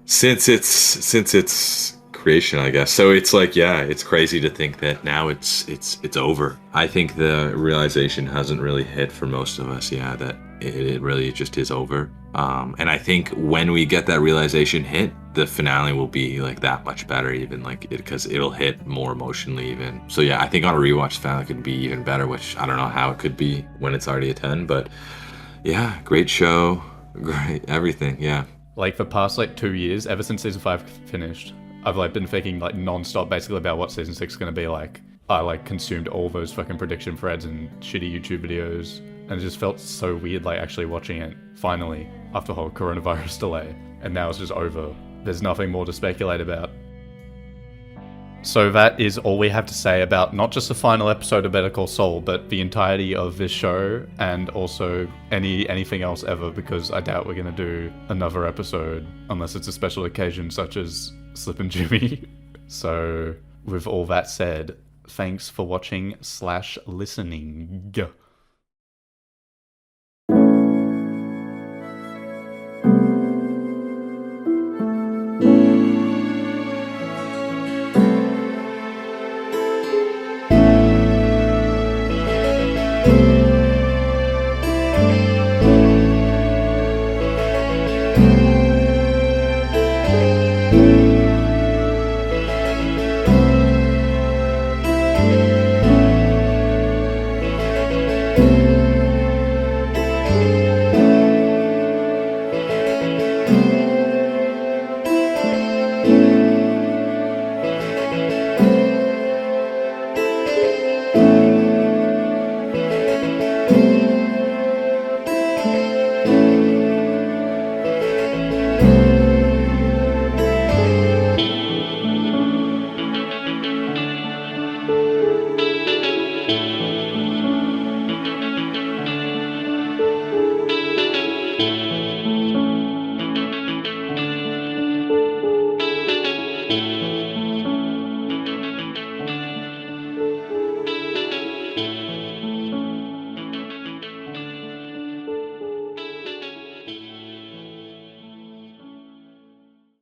since its creation, I guess. So it's like, yeah, it's crazy to think that now it's over. I think the realization hasn't really hit for most of us, yeah, that it really just is over. And I think when we get that realization hit, the finale will be like that much better, even like because it'll hit more emotionally even. So yeah, I think on a rewatch, the finale could be even better, which I don't know how it could be when it's already a 10, but yeah, great show, great everything, yeah. Like the past like 2 years, ever since season 5 finished, I've like been thinking like non-stop basically about what season 6 is going to be like. I like consumed all those fucking prediction threads and shitty YouTube videos, and it just felt so weird like actually watching it finally after the whole coronavirus delay, and now it's just over. There's nothing more to speculate about. So that is all we have to say about not just the final episode of Better Call Saul, but the entirety of this show, and also anything else ever, because I doubt we're going to do another episode unless it's a special occasion such as Slip and Jimmy. So with all that said, thanks for watching / listening.